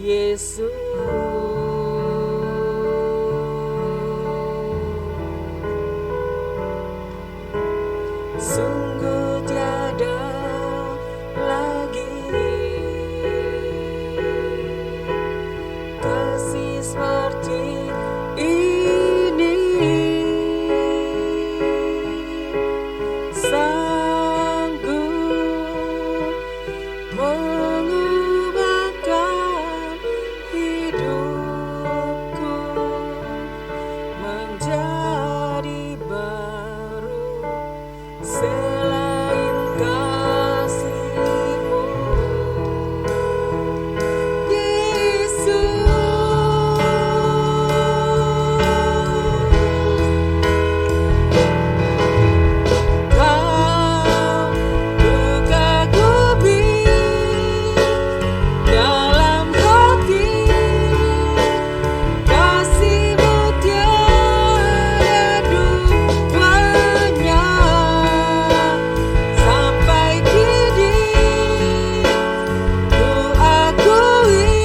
Yesus. Sungguh tiada lagi kasih seperti ini, sanggup mengubahkan hidupku menjadi baru. Selain kasih-Mu, Yesus, Kau kukagumi dalam hati, kasih-Mu tiada duanya. Sampai kini ku akui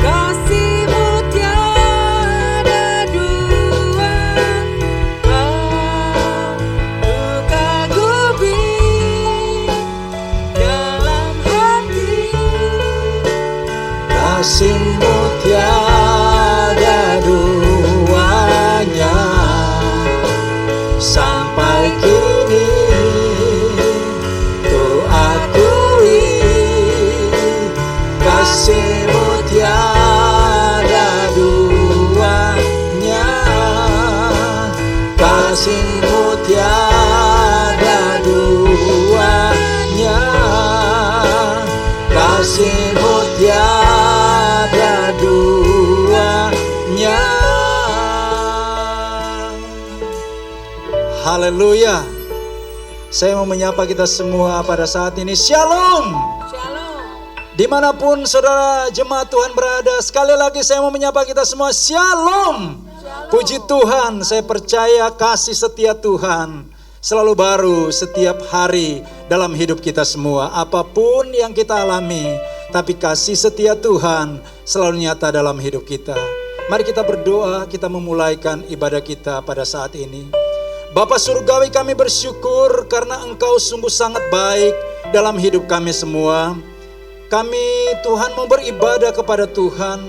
kasih-Mu tiada dua. Ku kagumi dalam hati, kasih-Mu tiada duanya. Sampai kini ku akui kasih-Mu tiada duanya. Kasih-Mu tiada duanya. Kasih-Mu tiada duanya. Haleluya. Saya mau menyapa kita semua pada saat ini. Shalom. Shalom. Dimanapun saudara jemaat Tuhan berada, sekali lagi saya mau menyapa kita semua. Shalom. Puji Tuhan, saya percaya kasih setia Tuhan selalu baru setiap hari dalam hidup kita semua. Apapun yang kita alami, tapi kasih setia Tuhan selalu nyata dalam hidup kita. Mari kita berdoa, kita memulaikan ibadah kita pada saat ini. Bapa Surgawi, kami bersyukur karena Engkau sungguh sangat baik dalam hidup kami semua. Kami Tuhan mau beribadah kepada Tuhan,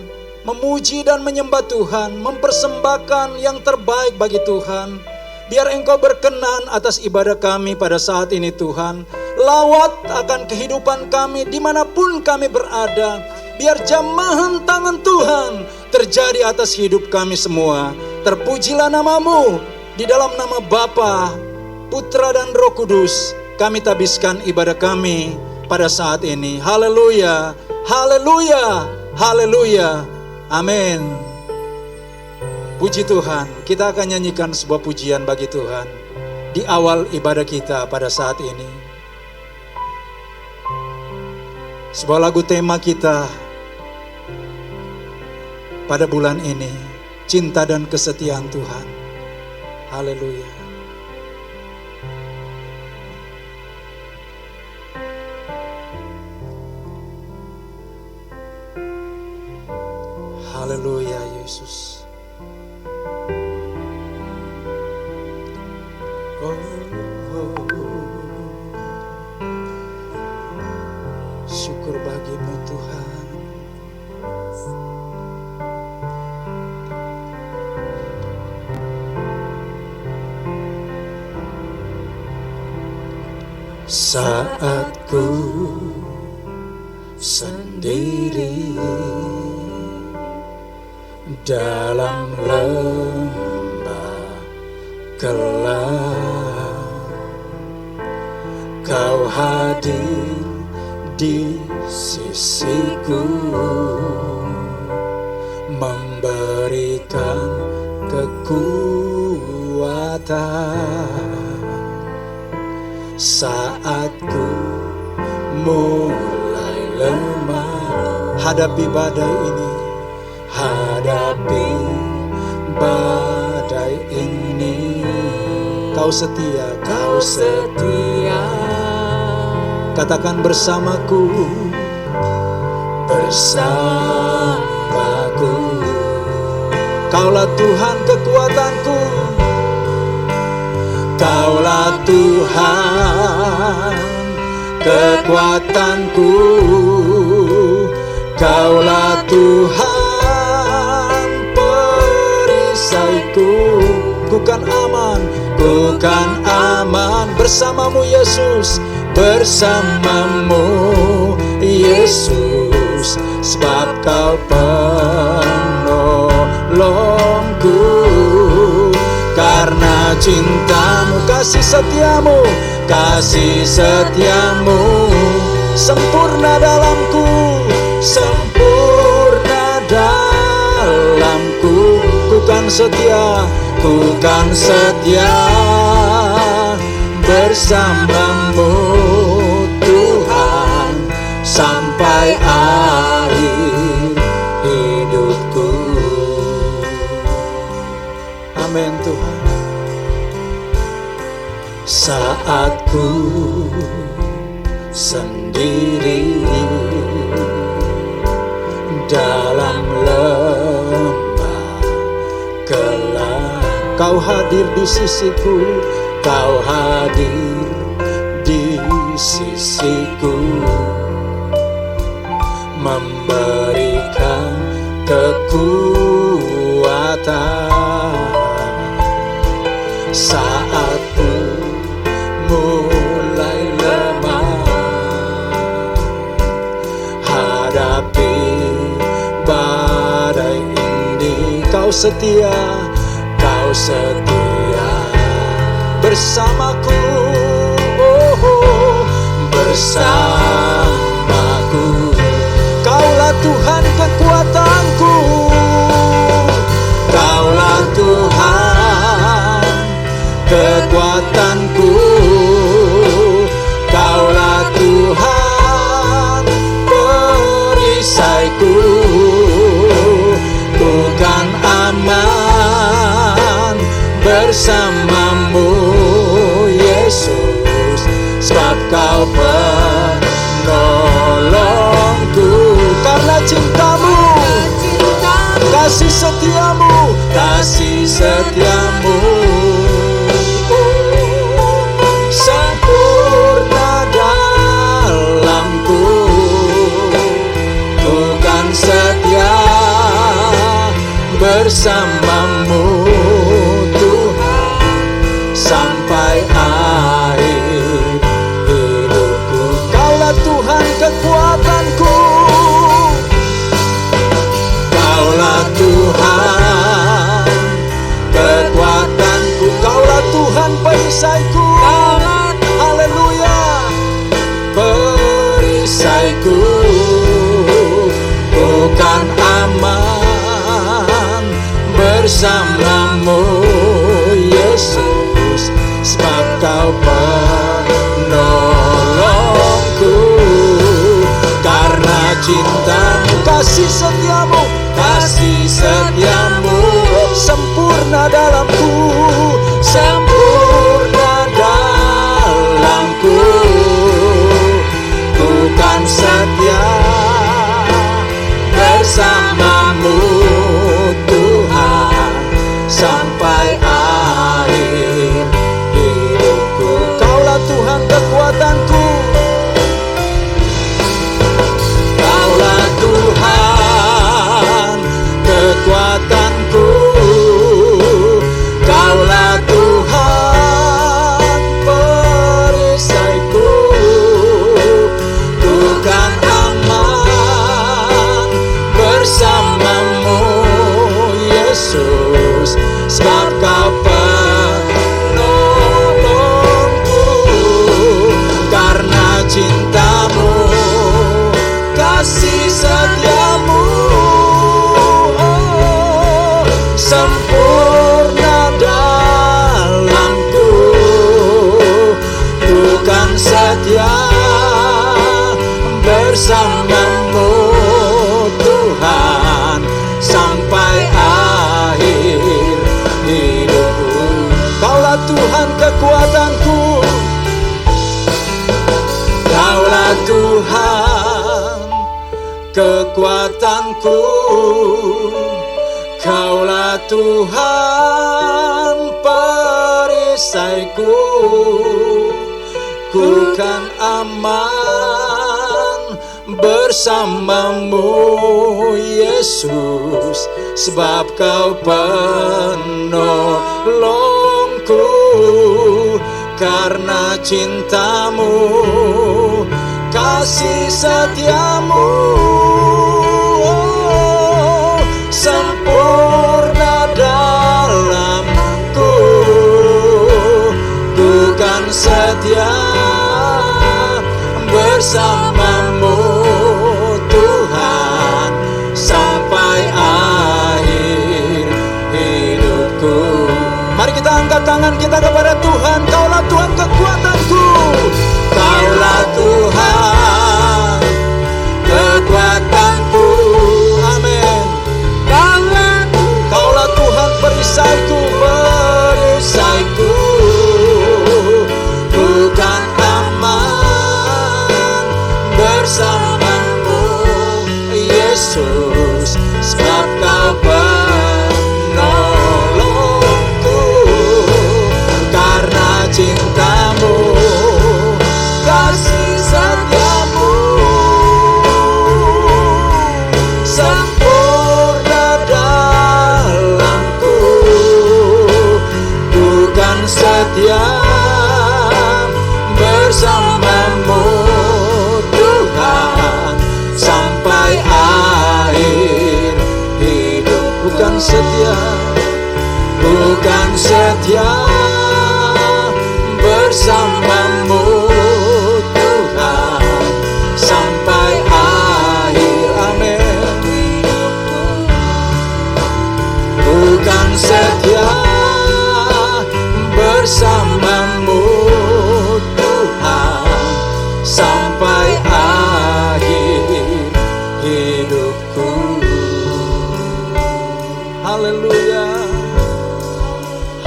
memuji dan menyembah Tuhan, mempersembahkan yang terbaik bagi Tuhan. Biar Engkau berkenan atas ibadah kami pada saat ini Tuhan. Lawat akan kehidupan kami dimanapun kami berada. Biar jamahan tangan Tuhan terjadi atas hidup kami semua. Terpujilah nama-Mu. Di dalam nama Bapa, Putra dan Roh Kudus, kami tabiskan ibadah kami pada saat ini. Haleluya, haleluya, haleluya. Amin. Puji Tuhan, kita akan nyanyikan sebuah pujian bagi Tuhan di awal ibadah kita pada saat ini. Sebuah lagu tema kita pada bulan ini, cinta dan kesetiaan Tuhan. Haleluya. Haleluya Yesus. Oh, oh. Syukur bagi-Mu Tuhan. Saat ku sendiri dalam lembah gelap, Kau hadir di sisiku, memberikan kekuatan. Saat ku mulai lemah, hadapi badai ini, hadapi badai ini. Kau setia, Kau setia. Katakan bersamaku, bersamaku. Kaulah Tuhan kekuatanku, Kaulah Tuhan kekuatanku, Kaulah Tuhan perisaiku. Ku kan aman bersamamu Yesus, bersamamu Yesus, sebab Kau penolongku. Karena cintamu, kasih setiamu sempurna dalamku, sempurna dalamku. Ku kan setia bersamamu Tuhan sampai akhir hidupku. Amin Tuhan. Saat ku sendiri dalam lembah gelap, Kau hadir di sisiku, Kau hadir di sisiku, memberikan kekuatan. Saat ku mulai lemah hadapi badai ini, Kau setia bersamaku, bersamaku. Kaulah Tuhan kekuatanku, Kaulah Tuhan kekuatanku, Kaulah Tuhan perisaiku. Ku kan aman bersamamu Yesus, sebab Kau penolongku. Karena cintamu, kasih setiamu sempurna dalamku. Ku kan setia bersamamu Tuhan sampai akhir hidupku. Kaulah Tuhan kekuatanku, Kaulah Tuhan kekuatanku, Kaulah Tuhan perisaiku. Haleluya, perisaiku. Ku kan aman bersamamu Yesus, sebab Kau penolongku. Karena cintamu, kasih setiamu sempurna dalamku, sempurna dalamku. Ku kan setia bersamamu Tuhan sampai akhir hidupku. Kaulah Tuhan kekuatanku, Kaulah Tuhan kekuatanku, Kaulah Tuhan perisaiku. Ku kan aman bersamamu Yesus, sebab Kau penolongku. Karena cintamu, kasih setiamu sempurna dalamku. Ku kan setia bersamamu Tuhan sampai akhir hidupku. Kaulah Tuhan kekuatanku, Kaulah Tuhan kekuatanku, Kaulah Tuhan perisaiku. Ku kan aman bersamamu Yesus, sebab Kau penolongku. Karena cintamu, kasih setiamu, oh, sempurna dalamku. Ku kan setia bersamamu Tuhan sampai akhir hidupku. Mari kita angkat tangan kita kepada Tuhan. Kaulah Tuhan kekuatanku, Kaulah Tuhan kekuatanku. Amin. Kaulah Tuhan perisaiku, perisaiku. Bukan aman bersamamu Yesus, sebab Kau penolongku. Karena cintamu, kasih setiamu, sempurna dalamku. Bukan setia bersamamu Tuhan sampai akhir hidup. Bukan setia, bukan setia bersamamu Tuhan sampai akhir. Amin. Bukan setia bersamamu Tuhan sampai akhir hidupku. Haleluya,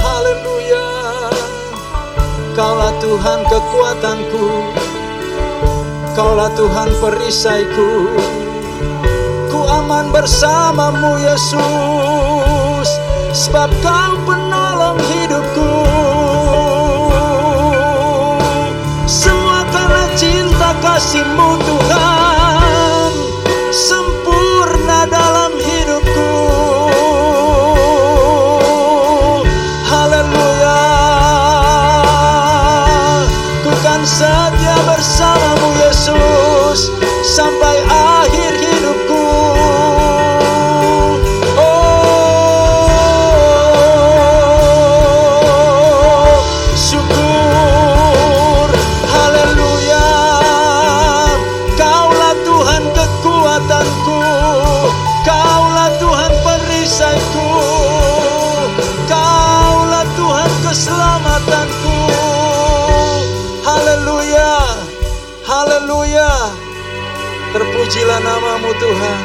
haleluya. Kaulah Tuhan kekuatanku, Kaulah Tuhan perisaiku. Ku aman bersamamu Yesus, sebab Kau penolong hidupku. Semua karena cinta kasih-Mu Tuhan, sempurna dalam hidupku. Haleluya. Ku kan setia bersamamu Yesus sampai akhir hidupku. Oh, syukur, haleluya. Kaulah Tuhan kekuatanku, Kaulah Tuhan perisaiku, Kaulah Tuhan keselamatanku. Haleluya, haleluya. Terpujilah nama-Mu Tuhan.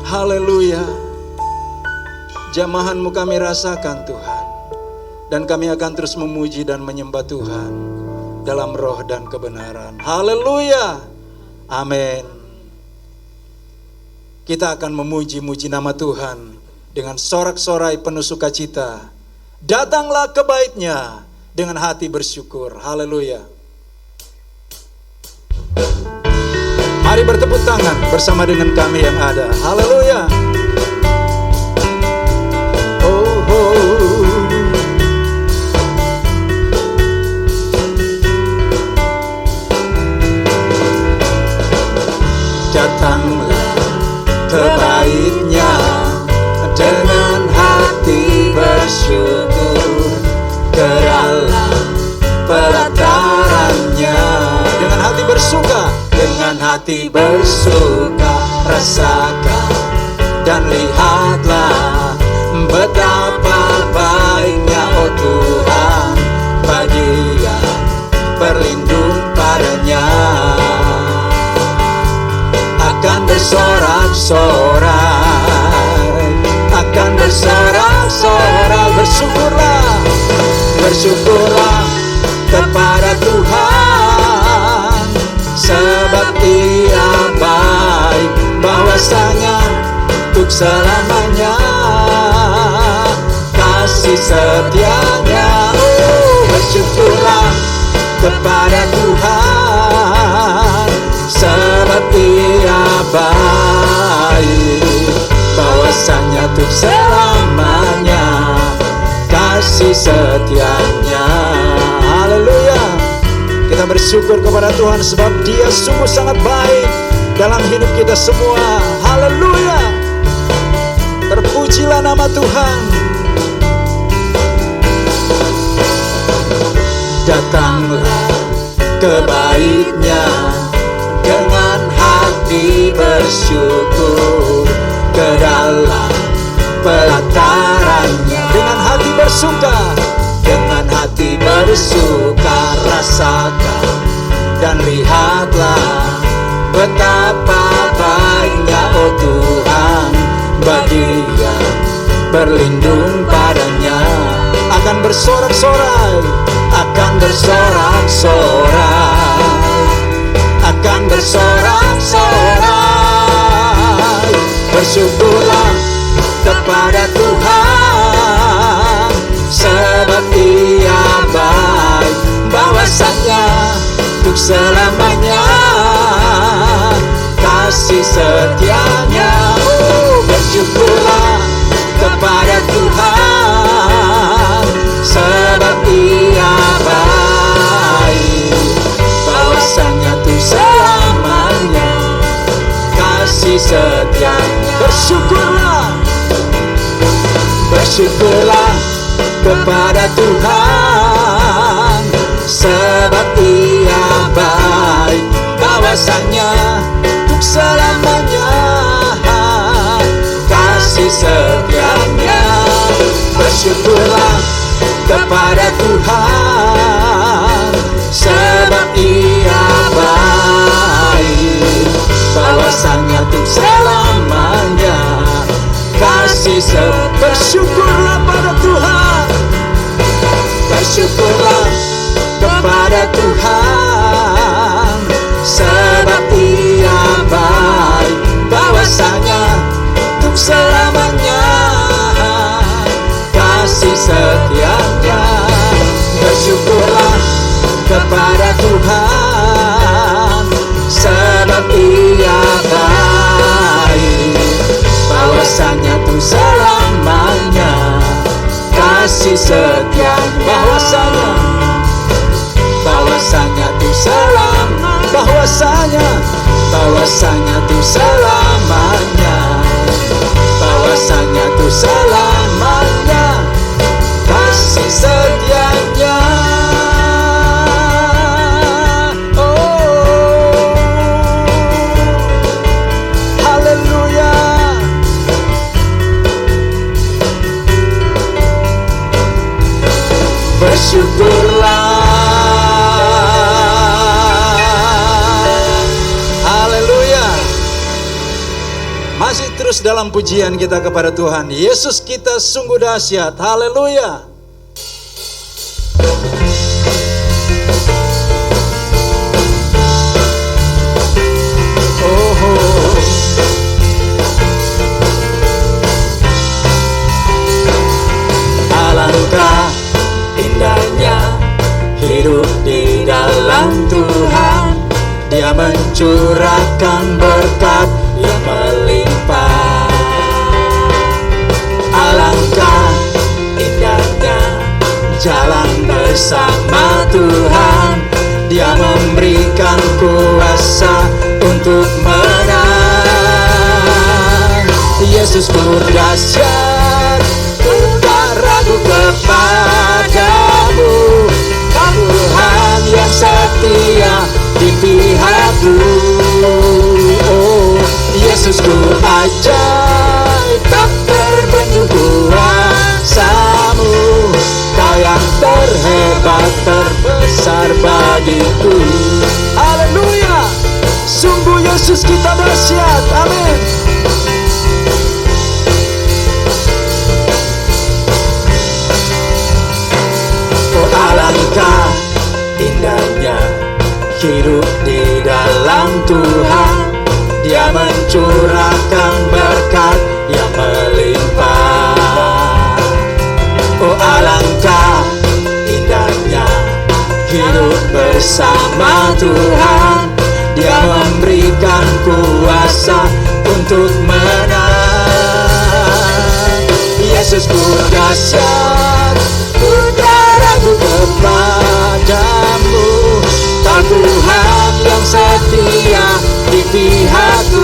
Haleluya. Jamahan-Mu kami rasakan Tuhan, dan kami akan terus memuji dan menyembah Tuhan dalam roh dan kebenaran. Haleluya. Amin. Kita akan memuji-muji nama Tuhan dengan sorak-sorai penuh sukacita. Datanglah ke bait-Nya dengan hati bersyukur. Haleluya. Mari bertepuk tangan bersama dengan kami yang ada. Haleluya. Oh, oh. Datanglah ke bait-Nya dengan hati bersyukur, ke dalam pelataran-Nya dengan hati bersuka, dengan hati bersuka. Rasakan dan lihatlah betapa baiknya oh Tuhan bagi yang berlindung padanya. Akan bersorak-sorai, akan bersorak-sorai. Bersyukurlah, bersyukurlah kepada Tuhan, sebab Ia baik. selamanya. Kasih setianya, bersyukurlah kepada Tuhan, sebab Dia baik, bahwasanya untuk selamanya kasih setianya. Haleluya. Kita bersyukur kepada Tuhan sebab Dia sungguh sangat baik dalam hidup kita semua. Haleluya. Terpujilah nama Tuhan. Datanglah ke bait-Nya dengan hati bersyukur, ke dalam pelataran-Nya dengan hati bersuka, dengan hati bersuka. Rasakan dan lihatlah betapa baiknya, oh Tuhan, bagi yang berlindung padanya. Akan bersorak-sorai, akan bersorak-sorai, akan bersorak-sorai. Bersyukurlah kepada Tuhan, sebab Dia baik, bahwasanya untuk selamanya kasih setianya. Bersyukurlah kepada Tuhan, sebab Dia baik, bahwasanya untuk selamanya kasih setianya. Bersyukurlah, bersyukurlah kepada Tuhan, sebab Dia baik, bahwasanya untuk selamanya kasih setianya. Bersyukurlah kepada Tuhan, sebab Dia baik, bahwasanya untuk selamanya kasih setianya. Bersyukurlah pada Tuhan, bersyukurlah kepada Tuhan, sebab Dia baik, bahwasanya untuk selamanya kasih setianya. Bersyukurlah kepada Tuhan, sebab Dia baik, bahwasanya untuk selamanya kasih setianya. Bahwasanya, bahwasanya untuk selamanya, bahwasanya, bahwasanya untuk selamanya, bahwasanya untuk selamanya kasih setianya. Oh, haleluya. Bersyukurlah. Haleluya. Masih terus dalam pujian kita kepada Tuhan. Yesus kita sungguh dahsyat. Haleluya. Alangkah indahnya hidup di dalam Tuhan. Dia mencurahkan berkat yang melimpah. Alangkah indahnya jalan bersama Tuhan. Dia memberikan kuasa untuk menang. Yesusku dahsyat, ku tak ragu kepadamu. Tuhan yang setia di pihakku. Oh, Yesusku ajaib, tak terbendung kuasamu. Kau yang terhebat, terbesar bagiku. Haleluya. Sungguh Yesus kita dahsyat. Amin. Oh, alangkah indahnya hidup di dalam Tuhan. Dia mencurahkan berkat yang bersama Tuhan. Dia memberikan kuasa untuk menang. Yesusku dahsyat, ku tak ragu kepadamu. Kau Tuhan yang setia di pihakku.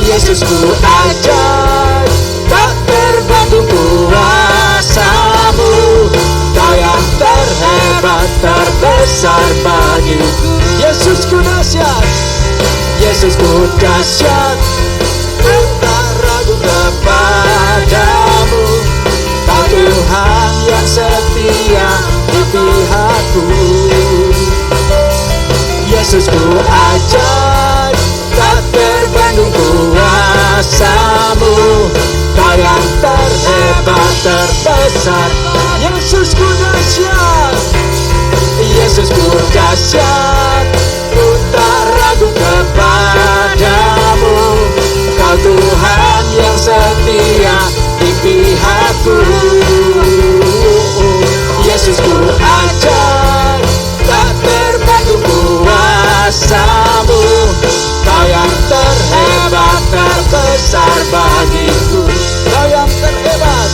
Yesusku ajaib, tak terbanding kuasamu. Kau yang terhebat, terbesar bagiku. Yesusku dahsyat, Yesusku dahsyat, ku tak ragu kepadamu. Kau Tuhan yang setia di pihakku. Yesusku ajaib, tak terbanding kuasamu. Kau yang terhebat, terbesar. Yesusku dahsyat, Yesusku dahsyat, ku tak ragu kepadamu. Kau Tuhan yang setia di pihakku. Yesusku ajaib, tak terbanding kuasamu. Kau yang terhebat, terbesar bagiku. Kau yang terhebat,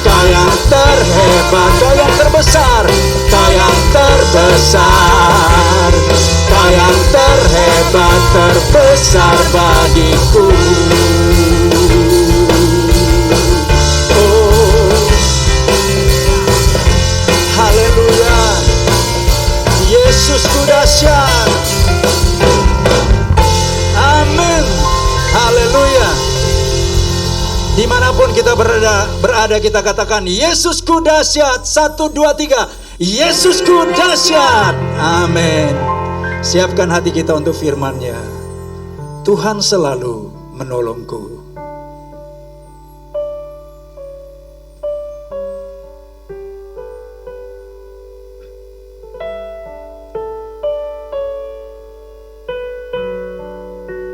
kau yang terhebat, kau yang terbesar, kau yang terbesar, kau yang terhebat, terbesar bagiku. Oh, haleluya, Yesusku dahsyat. Amin, haleluya. Dimanapun kita berada kita katakan Yesusku dahsyat. 1, 2, 3, Yesusku dahsyat. Amin. Siapkan hati kita untuk firman-Nya. Tuhan selalu menolongku.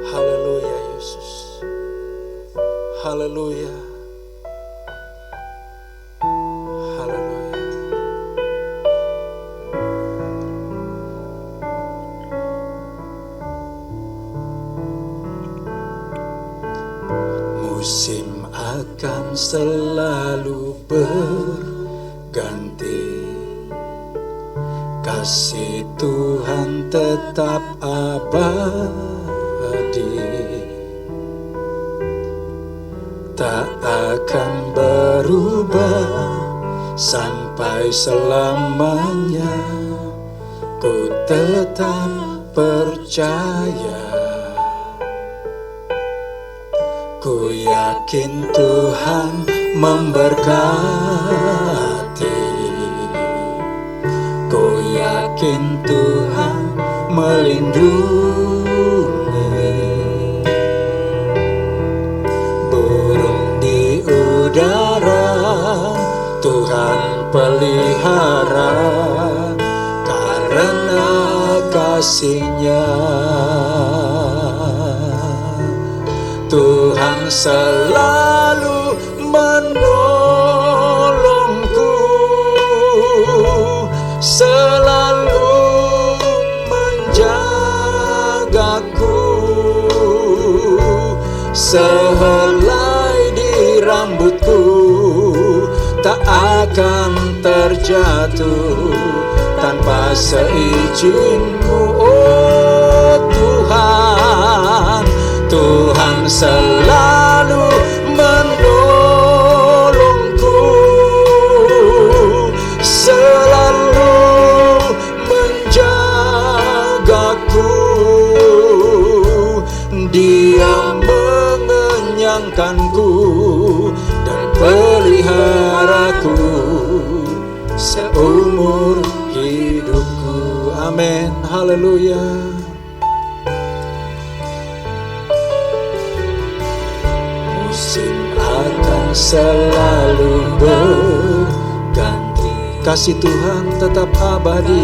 Haleluya Yesus. Haleluya. Haleluya. Musim akan selalu berganti, kasih Tuhan tetap abadi, tak akan berubah sampai selamanya. Ku tetap percaya, ku yakin Tuhan memberkati, ku yakin Tuhan melindungi. Burung di udara Tuhan pelihara, karena kasih-Nya Tuhan selalu menolongku, selalu menjagaku. Sehelai di rambutku tak akan terjatuh tanpa seizin-Mu, oh Tuhan. Tuhan selalu menolongku, selalu menjagaku. Dia mengenyangkanku dan peliharaku seumur hidupku. Amin, haleluya. Musim akan selalu berganti, kasih Tuhan tetap abadi.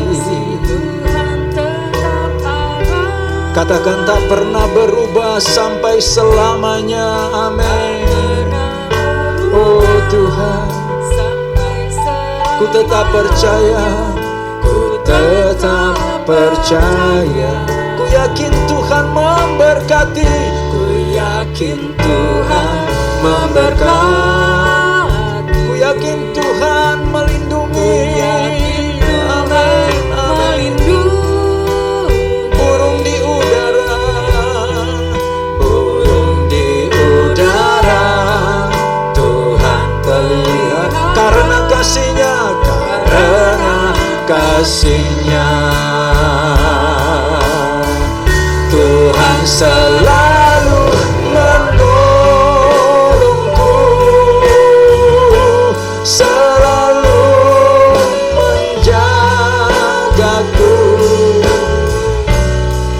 Katakan tak pernah berubah sampai selamanya. Amin. Oh Tuhan, ku tetap percaya, ku tetap percaya. Ku yakin Tuhan memberkati, ku yakin Tuhan memberkati, ku yakin Tuhan melindungi, amin, amin. Burung di udara, burung di udara, Tuhan pelihara karena kasih-Nya, karena kasih-Nya. Tuhan selalu menolongku, selalu menjagaku,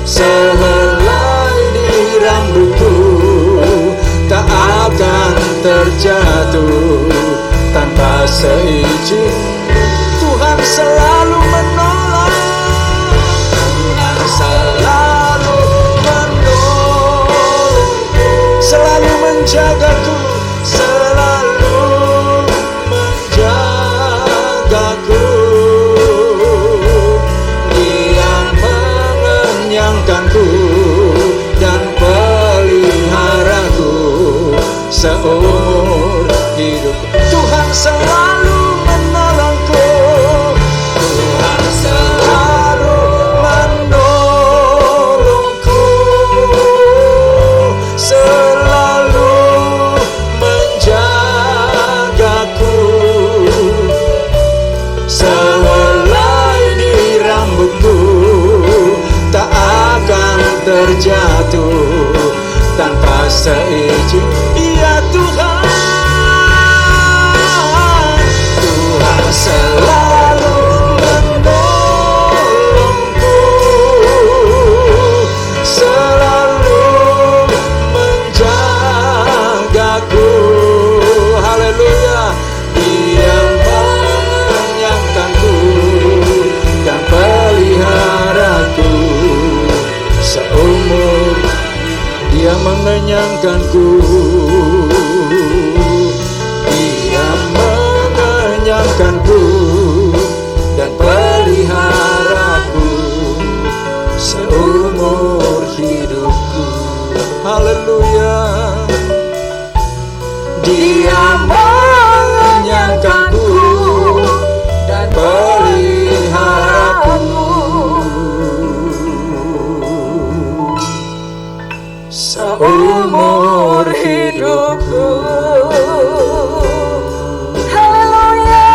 sehelai di rambutku tak akan terjatuh tanpa seizin. Tuhan selalu menolong, Tuhan selalu menolongku, selalu menjagaku, selalu menjagaku. Dia mengenyangkanku dan peliharaku seumur hidupku. Tuhan selalu menolongku, Tuhan selalu menolongku, selalu menjagaku, sehelai di rambutku tak akan terjatuh tanpa seizin. Iya Tuhan, Tuhan selalu menolongku, selalu menjagaku. Haleluya. Dia mengenyangkanku dan peliharaku seumur. Dia mengenyangkanku, Dia mengenyangkanku dan peliharaku seumur hidupku. Haleluya. Dia mengenyangkanku dan peliharaku seumur hidupku. Haleluya.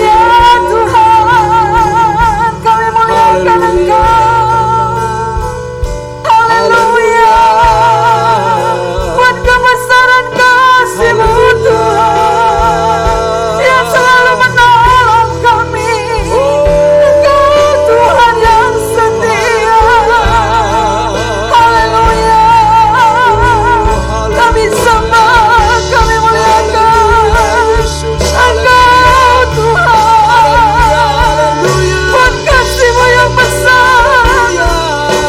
Ya Tuhan, kami muliakan Engkau. Haleluya. Buat kebesaran kasih-Mu Tuhan, yang selalu menolong kami. Engkau Tuhan yang setia. Haleluya. Kami sembah, kami muliakan Engkau Tuhan. Buat kasih-Mu yang besar,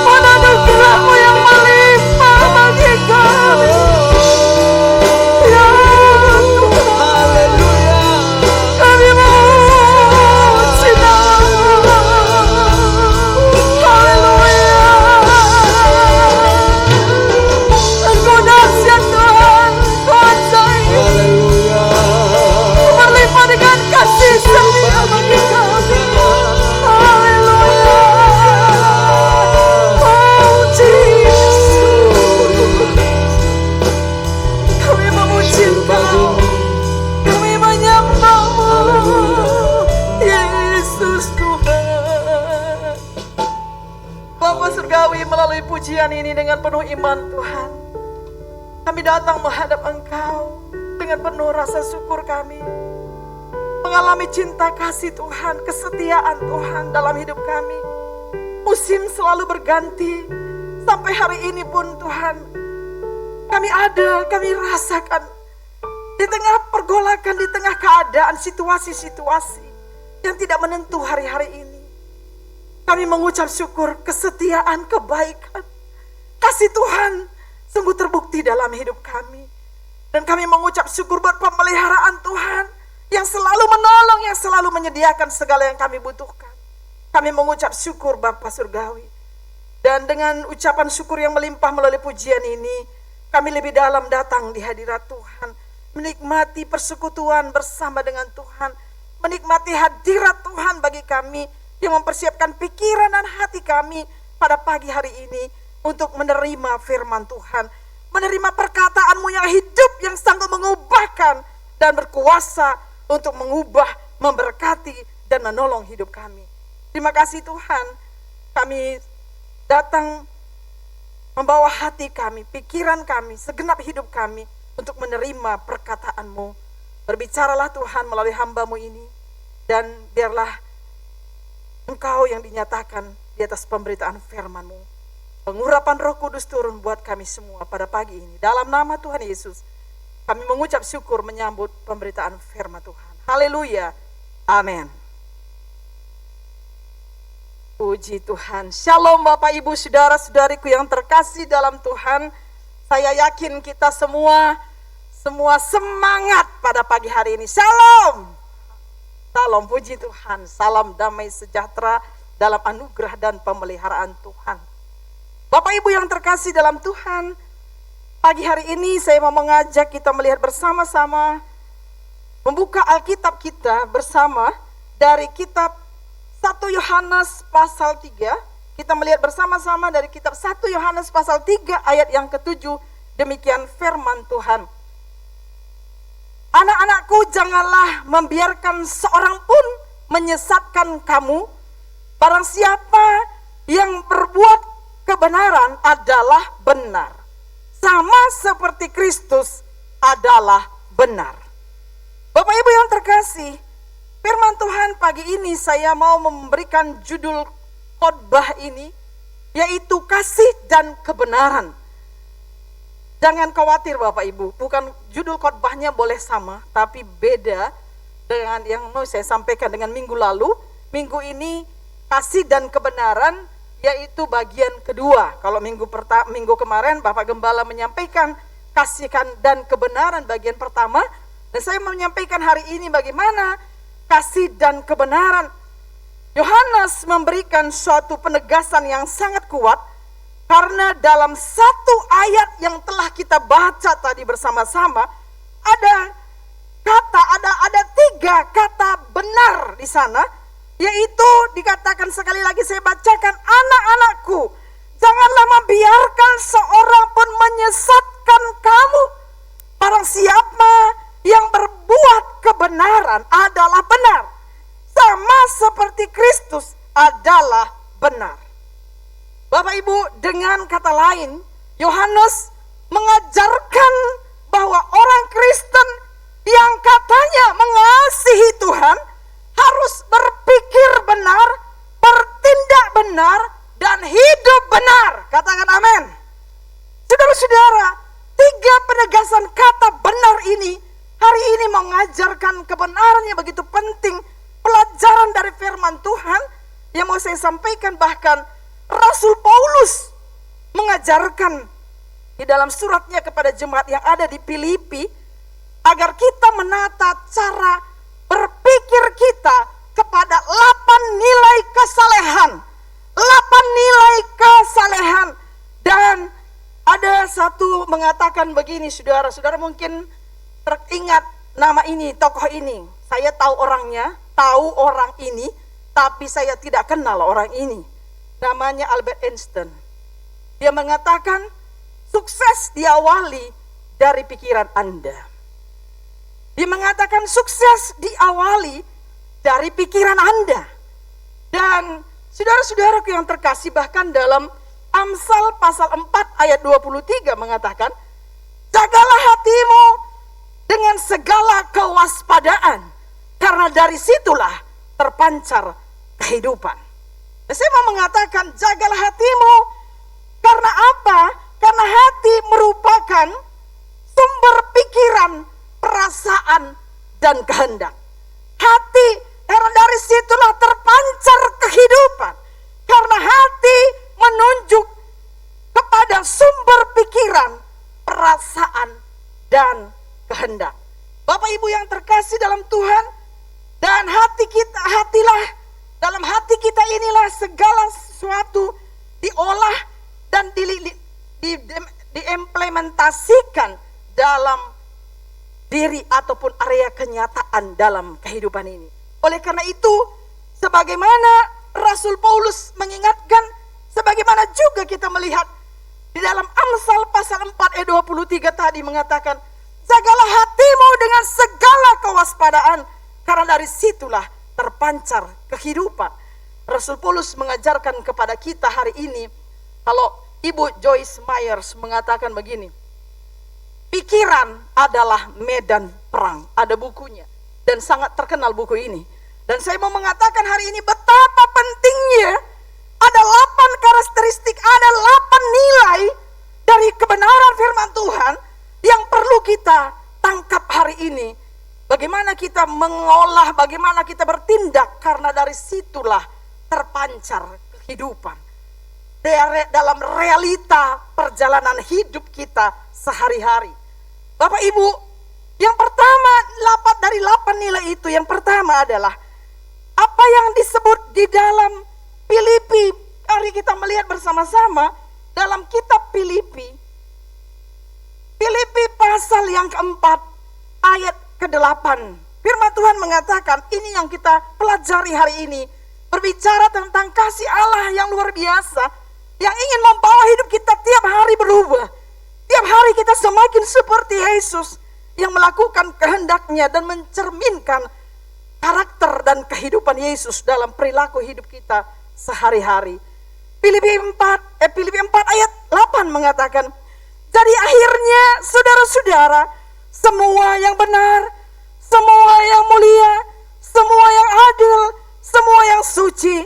buat anugerah-Mu yang melimpah bagi kami. Ya Tuhan, kami memuji nama-Mu. Haleluya. Engkau dahsyat Tuhan, Engkau ajaib, berlimpah dengan kasih setia bagi kami. Haleluya. Oh Jesus, kami memuji Engkau, kami menyembah-Mu, Yesus Tuhan. Bapa Surgawi, melalui pujian ini dengan penuh iman Tuhan, kami datang menghadap Engkau dengan penuh rasa syukur kami. Mengalami cinta kasih Tuhan, kesetiaan Tuhan dalam hidup kami. Musim selalu berganti, sampai hari ini pun Tuhan, kami ada, kami rasakan di tengah pergolakan, di tengah keadaan, situasi-situasi yang tidak menentu hari-hari ini. Kami mengucap syukur kesetiaan, kebaikan, kasih Tuhan sungguh terbukti dalam hidup kami. Dan kami mengucap syukur buat pemeliharaan Tuhan yang selalu menolong, yang selalu menyediakan segala yang kami butuhkan. Kami mengucap syukur Bapa Surgawi. Dan dengan ucapan syukur yang melimpah melalui pujian ini, kami lebih dalam datang di hadirat Tuhan, menikmati persekutuan bersama dengan Tuhan, menikmati hadirat Tuhan bagi kami yang mempersiapkan pikiran dan hati kami pada pagi hari ini untuk menerima firman Tuhan, menerima perkataanmu yang hidup, yang sanggup mengubahkan dan berkuasa untuk mengubah, memberkati, dan menolong hidup kami. Terima kasih Tuhan, kami datang membawa hati kami, pikiran kami, segenap hidup kami untuk menerima perkataanmu. Berbicaralah Tuhan melalui hamba-Mu ini, dan biarlah Engkau yang dinyatakan di atas pemberitaan firman-Mu. Pengurapan Roh Kudus turun buat kami semua pada pagi ini. Dalam nama Tuhan Yesus, kami mengucap syukur menyambut pemberitaan firman Tuhan. Haleluya. Amin. Puji Tuhan. Shalom Bapak Ibu Saudara-saudariku yang terkasih dalam Tuhan. Saya yakin kita semua semangat pada pagi hari ini. Shalom. Salam puji Tuhan. Salam damai sejahtera dalam anugerah dan pemeliharaan Tuhan. Bapak Ibu yang terkasih dalam Tuhan, pagi hari ini saya mau mengajak kita melihat bersama-sama, membuka Alkitab kita bersama dari kitab 1 Yohanes pasal 3. Kita melihat bersama-sama dari kitab 1 Yohanes pasal 3 ayat yang ke-7. Demikian firman Tuhan. Anak-anakku, janganlah membiarkan seorang pun menyesatkan kamu. Barang siapa yang berbuat kebenaran adalah benar, sama seperti Kristus adalah benar. Bapak Ibu yang terkasih, firman Tuhan pagi ini saya mau memberikan judul khotbah ini, yaitu kasih dan kebenaran. Jangan khawatir Bapak Ibu, bukan judul khotbahnya boleh sama, tapi beda dengan yang mau saya sampaikan dengan minggu lalu. Minggu ini kasih dan kebenaran, yaitu bagian kedua. Kalau minggu kemarin Bapak Gembala menyampaikan kasih dan kebenaran bagian pertama, dan saya menyampaikan hari ini bagaimana kasih dan kebenaran. Yohanes memberikan suatu penegasan yang sangat kuat, karena dalam satu ayat yang telah kita baca tadi bersama-sama, ada 3 kata benar di sana, yaitu dikatakan sekali lagi saya bacakan, anak-anakku, janganlah membiarkan seorang pun menyesatkan kamu. Barang siapa yang berbuat kebenaran adalah benar, sama seperti Kristus adalah benar. Bapak Ibu, dengan kata lain, Yohanes mengajarkan bahwa orang Kristen yang katanya mengasihi Tuhan harus berpikir benar, bertindak benar, dan hidup benar. Katakan amin. Saudara-saudara, 3 penegasan kata benar ini hari ini mengajarkan kebenaran yang begitu penting, pelajaran dari firman Tuhan yang mau saya sampaikan. Bahkan Rasul Paulus mengajarkan di dalam suratnya kepada jemaat yang ada di Filipi, agar kita menata cara berpikir kita kepada 8 nilai kesalehan. 8 nilai kesalehan. Dan ada satu mengatakan begini, saudara-saudara mungkin teringat nama ini, tokoh ini. Saya tahu orangnya, tahu orang ini, tapi saya tidak kenal orang ini. Namanya Albert Einstein. Dia mengatakan, sukses diawali dari pikiran Anda. Dia mengatakan sukses diawali dari pikiran Anda. Dan saudara-saudaraku yang terkasih, bahkan dalam Amsal pasal 4 ayat 23 mengatakan, jagalah hatimu dengan segala kewaspadaan, karena dari situlah terpancar kehidupan. Dan saya mau mengatakan, jagalah hatimu, karena apa? Karena hati merupakan sumber pikiran, perasaan, dan kehendak. Hati, karena dari situlah terpancar kehidupan. Karena hati menunjuk kepada sumber pikiran, perasaan, dan kehendak. Bapak Ibu yang terkasih dalam Tuhan, hati kita inilah segala sesuatu diolah dan diimplementasikan dalam diri ataupun area kenyataan dalam kehidupan ini. Oleh karena itu, sebagaimana Rasul Paulus mengingatkan, sebagaimana juga kita melihat di dalam Amsal pasal 4 ayat 23 tadi mengatakan, jagalah hatimu dengan segala kewaspadaan, karena dari situlah terpancar kehidupan. Rasul Paulus mengajarkan kepada kita hari ini, kalau Ibu Joyce Myers mengatakan begini, pikiran adalah medan perang. Ada bukunya dan sangat terkenal buku ini. Dan saya mau mengatakan hari ini betapa pentingnya ada 8 karakteristik, ada 8 nilai dari kebenaran firman Tuhan yang perlu kita tangkap hari ini. Bagaimana kita mengolah, bagaimana kita bertindak, karena dari situlah terpancar kehidupan. Dalam realita perjalanan hidup kita sehari-hari. Bapak Ibu, yang pertama dari 8 nilai itu, yang pertama adalah apa yang disebut di dalam Filipi. Mari kita melihat bersama-sama dalam kitab Filipi pasal yang keempat ayat ke-8. Firman Tuhan mengatakan, ini yang kita pelajari hari ini, berbicara tentang kasih Allah yang luar biasa, yang ingin membawa hidup kita tiap hari berubah. Tiap hari kita semakin seperti Yesus yang melakukan kehendaknya dan mencerminkan karakter dan kehidupan Yesus dalam perilaku hidup kita sehari-hari. Filipi 4 ayat 8 mengatakan, jadi akhirnya saudara-saudara, semua yang benar, semua yang mulia, semua yang adil, semua yang suci,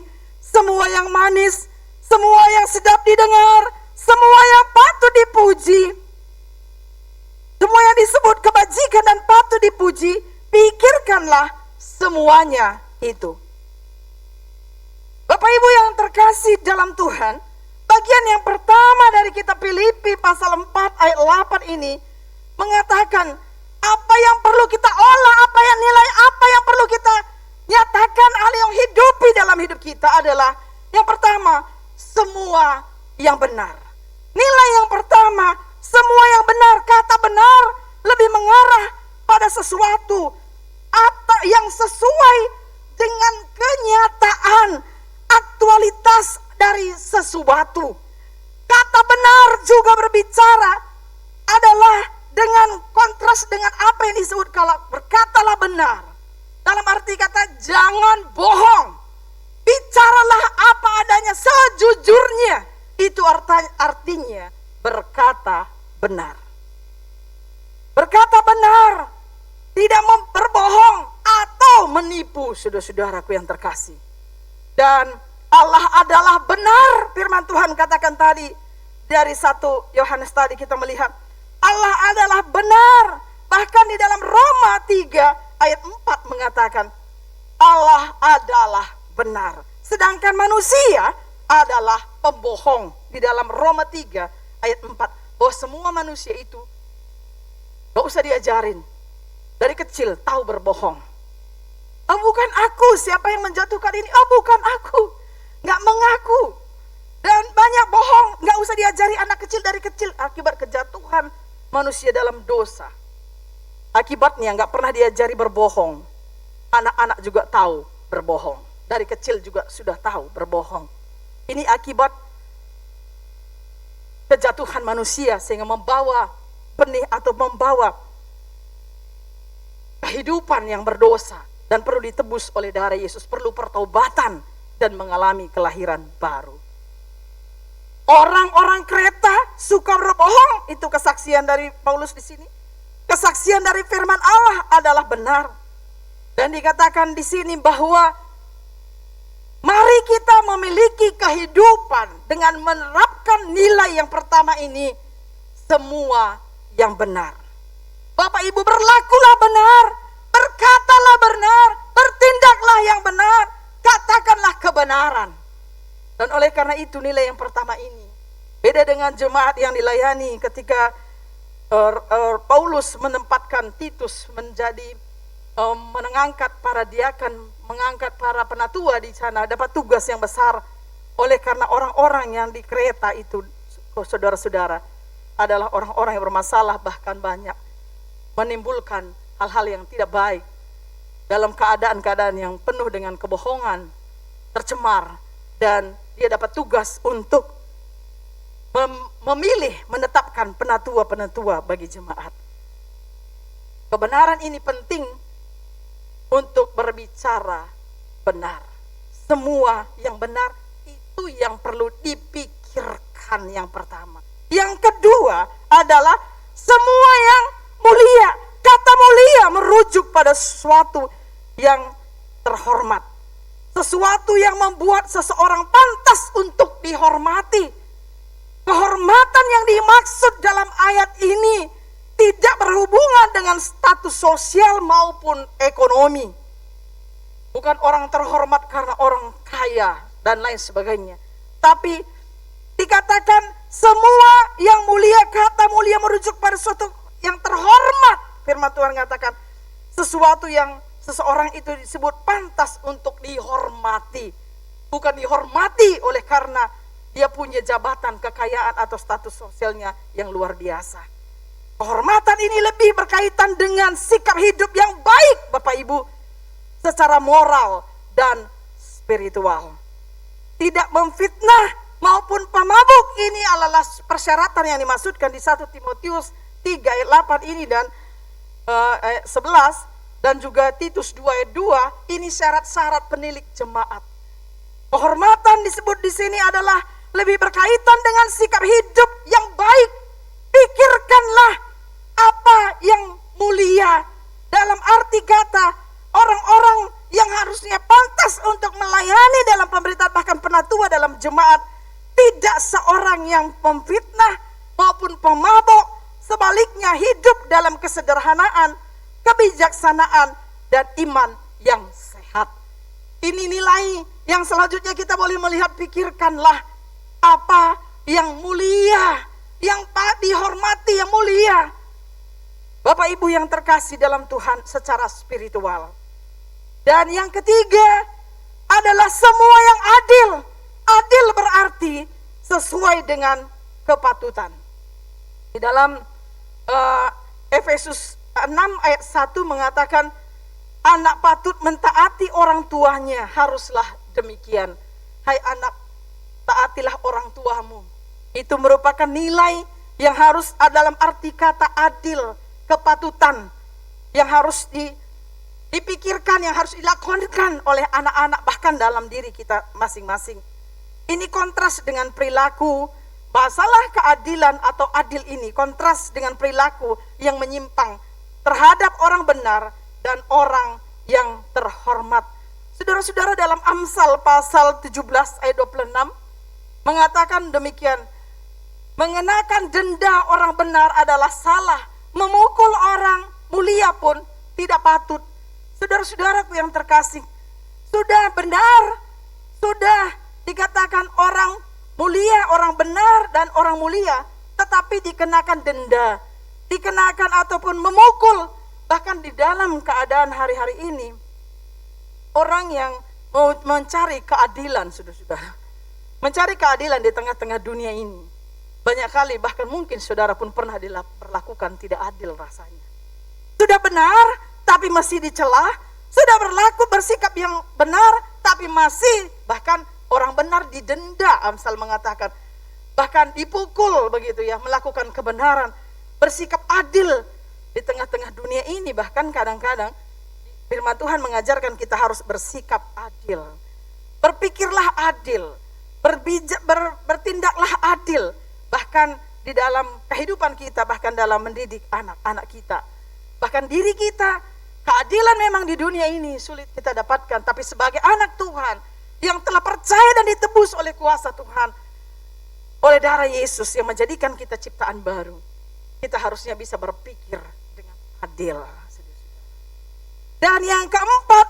semua yang manis, semua yang sedap didengar, semua yang patut dipuji, semua yang disebut kebajikan dan patut dipuji, pikirkanlah semuanya itu. Bapak Ibu yang terkasih dalam Tuhan, bagian yang pertama dari kitab Filipi pasal 4 ayat 8 ini mengatakan apa yang perlu kita olah, apa yang nilai, apa yang perlu kita nyatakan, hal yang hidupi dalam hidup kita adalah yang pertama, semua yang benar. Nilai yang pertama, semua yang benar. Kata benar lebih mengarah pada sesuatu atau yang sesuai dengan kenyataan, aktualitas dari sesuatu. Kata benar juga berbicara adalah dengan kontras dengan apa yang disebut kalau berkatalah benar. Dalam arti kata jangan bohong. Bicaralah apa adanya sejujurnya. Itu artinya berkata benar. Berkata benar, tidak berbohong atau menipu, saudara-saudaraku yang terkasih. Dan Allah adalah benar, firman Tuhan katakan tadi dari 1 Yohanes tadi kita melihat Allah adalah benar. Bahkan di dalam Roma 3 ayat 4 mengatakan Allah adalah benar. Sedangkan manusia adalah pembohong. Di dalam Roma 3 ayat 4 bahwa semua manusia itu gak usah diajarin, dari kecil tahu berbohong. Oh bukan aku, siapa yang menjatuhkan ini? Oh bukan aku, gak mengaku. Dan banyak bohong, gak usah diajari anak kecil dari kecil. Akibat kejatuhan manusia dalam dosa, akibatnya gak pernah diajari berbohong. Anak-anak juga tahu berbohong, dari kecil juga sudah tahu berbohong. Ini akibat kejatuhan manusia sehingga membawa benih atau membawa kehidupan yang berdosa dan perlu ditebus oleh darah Yesus, perlu pertobatan dan mengalami kelahiran baru. Orang-orang Kreta suka berbohong, itu kesaksian dari Paulus di sini. Kesaksian dari firman Allah adalah benar. Dan dikatakan di sini bahwa mari kita memiliki kehidupan dengan menerapkan nilai yang pertama ini, semua yang benar. Bapak Ibu, berlakulah benar, berkatalah benar, bertindaklah yang benar, katakanlah kebenaran. Dan oleh karena itu nilai yang pertama ini beda dengan jemaat yang dilayani ketika Paulus menempatkan Titus menjadi mengangkat para diaken, mengangkat para penatua di sana, dapat tugas yang besar. Oleh karena orang-orang yang di kereta itu, saudara-saudara, adalah orang-orang yang bermasalah, bahkan banyak menimbulkan hal-hal yang tidak baik dalam keadaan-keadaan yang penuh dengan kebohongan, tercemar, dan dia dapat tugas untuk memilih, menetapkan penatua-penatua bagi jemaat. Kebenaran ini penting untuk berbicara benar. Semua yang benar itu yang perlu dipikirkan yang pertama. Yang kedua adalah semua yang mulia. Kata mulia merujuk pada sesuatu yang terhormat. Sesuatu yang membuat seseorang pantas untuk dihormati. Kehormatan yang dimaksud dalam ayat ini tidak berhubungan dengan status sosial maupun ekonomi. Bukan orang terhormat karena orang kaya dan lain sebagainya. Tapi dikatakan semua yang mulia, kata mulia merujuk pada sesuatu yang terhormat. Firman Tuhan mengatakan sesuatu yang seseorang itu disebut pantas untuk dihormati. Bukan dihormati oleh karena dia punya jabatan, kekayaan atau status sosialnya yang luar biasa. Kehormatan ini lebih berkaitan dengan sikap hidup yang baik, Bapak Ibu, secara moral dan spiritual. Tidak memfitnah maupun pemabuk, ini adalah persyaratan yang dimaksudkan di 1 Timotius 3 ayat 8 ini dan ayat 11 dan juga Titus 2 ayat 2, ini syarat-syarat penilik jemaat. Kehormatan disebut di sini adalah lebih berkaitan dengan sikap hidup yang baik. Pikirkanlah apa yang mulia dalam arti kata orang-orang yang harusnya pantas untuk melayani dalam pemberitaan bahkan penatua dalam jemaat. Tidak seorang yang memfitnah maupun pemabuk, sebaliknya hidup dalam kesederhanaan, kebijaksanaan, dan iman yang sehat. Ini nilai yang selanjutnya kita boleh melihat. Pikirkanlah apa yang mulia, yang dihormati, yang mulia. Bapak Ibu yang terkasih dalam Tuhan secara spiritual. Dan yang ketiga adalah semua yang adil. Adil berarti sesuai dengan kepatutan. Di dalam Efesus 6 ayat 1 mengatakan anak patut mentaati orang tuanya, haruslah demikian. Hai anak, taatilah orang tuamu. Itu merupakan nilai yang harus dalam arti kata adil, kepatutan yang harus dipikirkan, yang harus dilakukan oleh anak-anak bahkan dalam diri kita masing-masing. Ini kontras dengan perilaku, masalah keadilan atau adil ini kontras dengan perilaku yang menyimpang terhadap orang benar dan orang yang terhormat. Saudara-saudara, dalam Amsal pasal 17 ayat 26 mengatakan demikian, mengenakan denda orang benar adalah salah, memukul orang mulia pun tidak patut. Saudara-saudaraku yang terkasih, sudah benar, sudah dikatakan orang mulia, orang benar dan orang mulia, tetapi dikenakan denda, dikenakan ataupun memukul. Bahkan di dalam keadaan hari-hari ini, orang yang mau mencari keadilan, saudara-saudara, mencari keadilan di tengah-tengah dunia ini, banyak kali bahkan mungkin saudara pun pernah diperlakukan tidak adil rasanya. Sudah benar tapi masih dicela, sudah berlaku bersikap yang benar tapi masih bahkan orang benar didenda, Amsal mengatakan, bahkan dipukul begitu ya, melakukan kebenaran, bersikap adil di tengah-tengah dunia ini. Bahkan kadang-kadang firman Tuhan mengajarkan kita harus bersikap adil, berpikirlah adil, bertindaklah adil, bahkan di dalam kehidupan kita, bahkan dalam mendidik anak-anak kita, bahkan diri kita. Keadilan memang di dunia ini sulit kita dapatkan, tapi sebagai anak Tuhan yang telah percaya dan ditebus oleh kuasa Tuhan, oleh darah Yesus yang menjadikan kita ciptaan baru, kita harusnya bisa berpikir dengan adil. Dan yang keempat,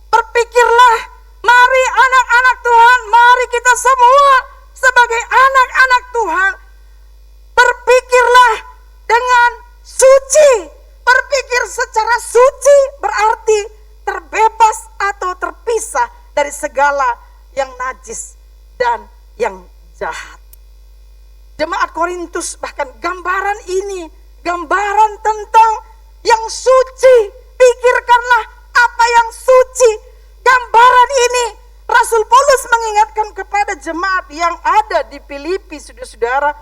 berpikirlah, mari anak-anak Tuhan, mari kita semua sebagai anak-anak Tuhan, berpikirlah dengan suci. Berpikir secara suci berarti yang najis, dan yang jahat. Jemaat Korintus, bahkan gambaran ini, gambaran tentang yang suci. Pikirkanlah apa yang suci. Gambaran ini Rasul Paulus mengingatkan kepada jemaat yang ada di Filipi, saudara-saudara.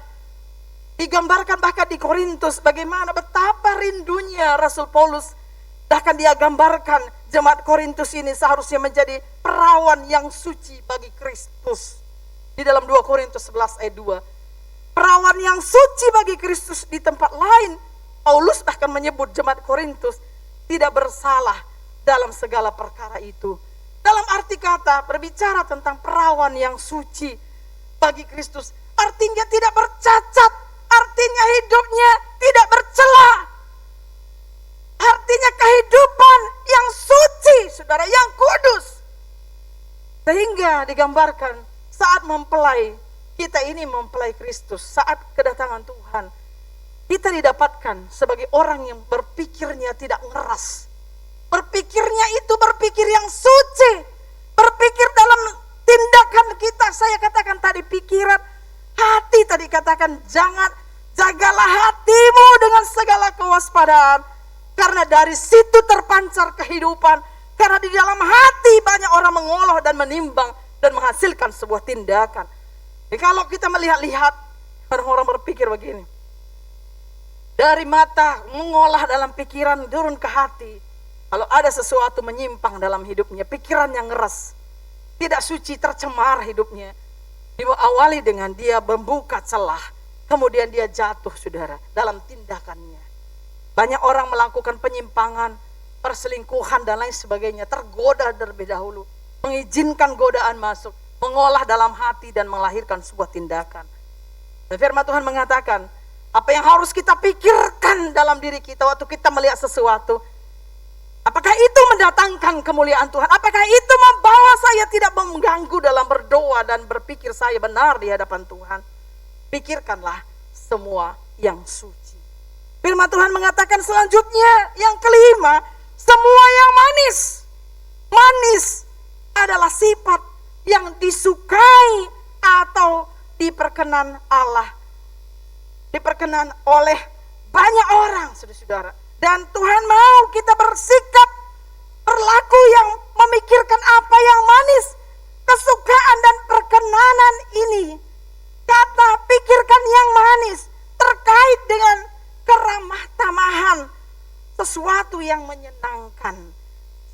Digambarkan bahkan di Korintus bagaimana betapa rindunya Rasul Paulus. Bahkan dia gambarkan jemaat Korintus ini seharusnya menjadi perawan yang suci bagi Kristus. Di dalam 2 Korintus 11 ayat 2. Perawan yang suci bagi Kristus. Di tempat lain Paulus bahkan menyebut jemaat Korintus tidak bersalah dalam segala perkara itu. Dalam arti kata berbicara tentang perawan yang suci bagi Kristus, artinya tidak bercacat, artinya hidupnya tidak bercela, artinya kehidupan yang suci, saudara, yang kudus. Sehingga digambarkan saat mempelai, kita ini mempelai Kristus, saat kedatangan Tuhan, kita didapatkan sebagai orang yang berpikirnya tidak ngeras. Berpikirnya itu berpikir yang suci. Berpikir dalam tindakan kita. Saya katakan tadi pikiran, hati tadi katakan jagalah hatimu dengan segala kewaspadaan. Karena dari situ terpancar kehidupan. Karena di dalam hati banyak orang mengolah dan menimbang dan menghasilkan sebuah tindakan. Jadi kalau kita melihat-lihat, orang-orang berpikir begini. Dari mata mengolah dalam pikiran turun ke hati. Kalau ada sesuatu menyimpang dalam hidupnya, pikiran yang ngeras, tidak suci, tercemar hidupnya, diawali dengan dia membuka celah, kemudian dia jatuh, saudara, dalam tindakannya. Banyak orang melakukan penyimpangan, perselingkuhan dan lain sebagainya, tergoda terlebih dahulu, mengizinkan godaan masuk, mengolah dalam hati dan melahirkan sebuah tindakan. Dan firman Tuhan mengatakan, apa yang harus kita pikirkan dalam diri kita waktu kita melihat sesuatu, apakah itu mendatangkan kemuliaan Tuhan? Apakah itu membawa saya tidak mengganggu dalam berdoa dan berpikir saya benar di hadapan Tuhan? Pikirkanlah semua yang suci. Firman Tuhan mengatakan selanjutnya, yang kelima, semua yang manis. Manis adalah sifat yang disukai atau diperkenan Allah. Diperkenan oleh banyak orang, saudara-saudara. Dan Tuhan mau kita bersikap, berlaku yang memikirkan apa yang manis. Kesukaan dan perkenanan ini, kata pikirkan yang manis, terkait dengan keramah tamahan, sesuatu yang menyenangkan.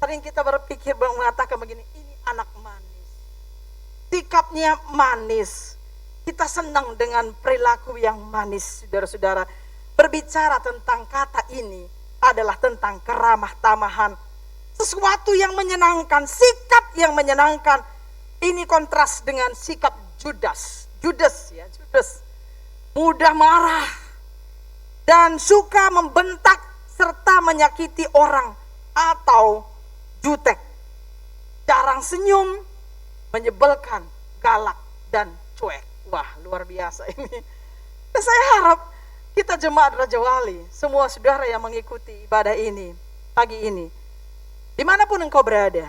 Sering kita berpikir mengatakan begini, ini anak manis, sikapnya manis, kita senang dengan perilaku yang manis, saudara-saudara. Berbicara tentang kata ini adalah tentang keramah tamahan, sesuatu yang menyenangkan, sikap yang menyenangkan. Ini kontras dengan sikap Judas, mudah marah dan suka membentak serta menyakiti orang, atau jutek, jarang senyum, menyebalkan, galak dan cuek. Wah, luar biasa ini. Dan saya harap kita jemaat Raja Wali, semua saudara yang mengikuti ibadah ini pagi ini, dimanapun engkau berada,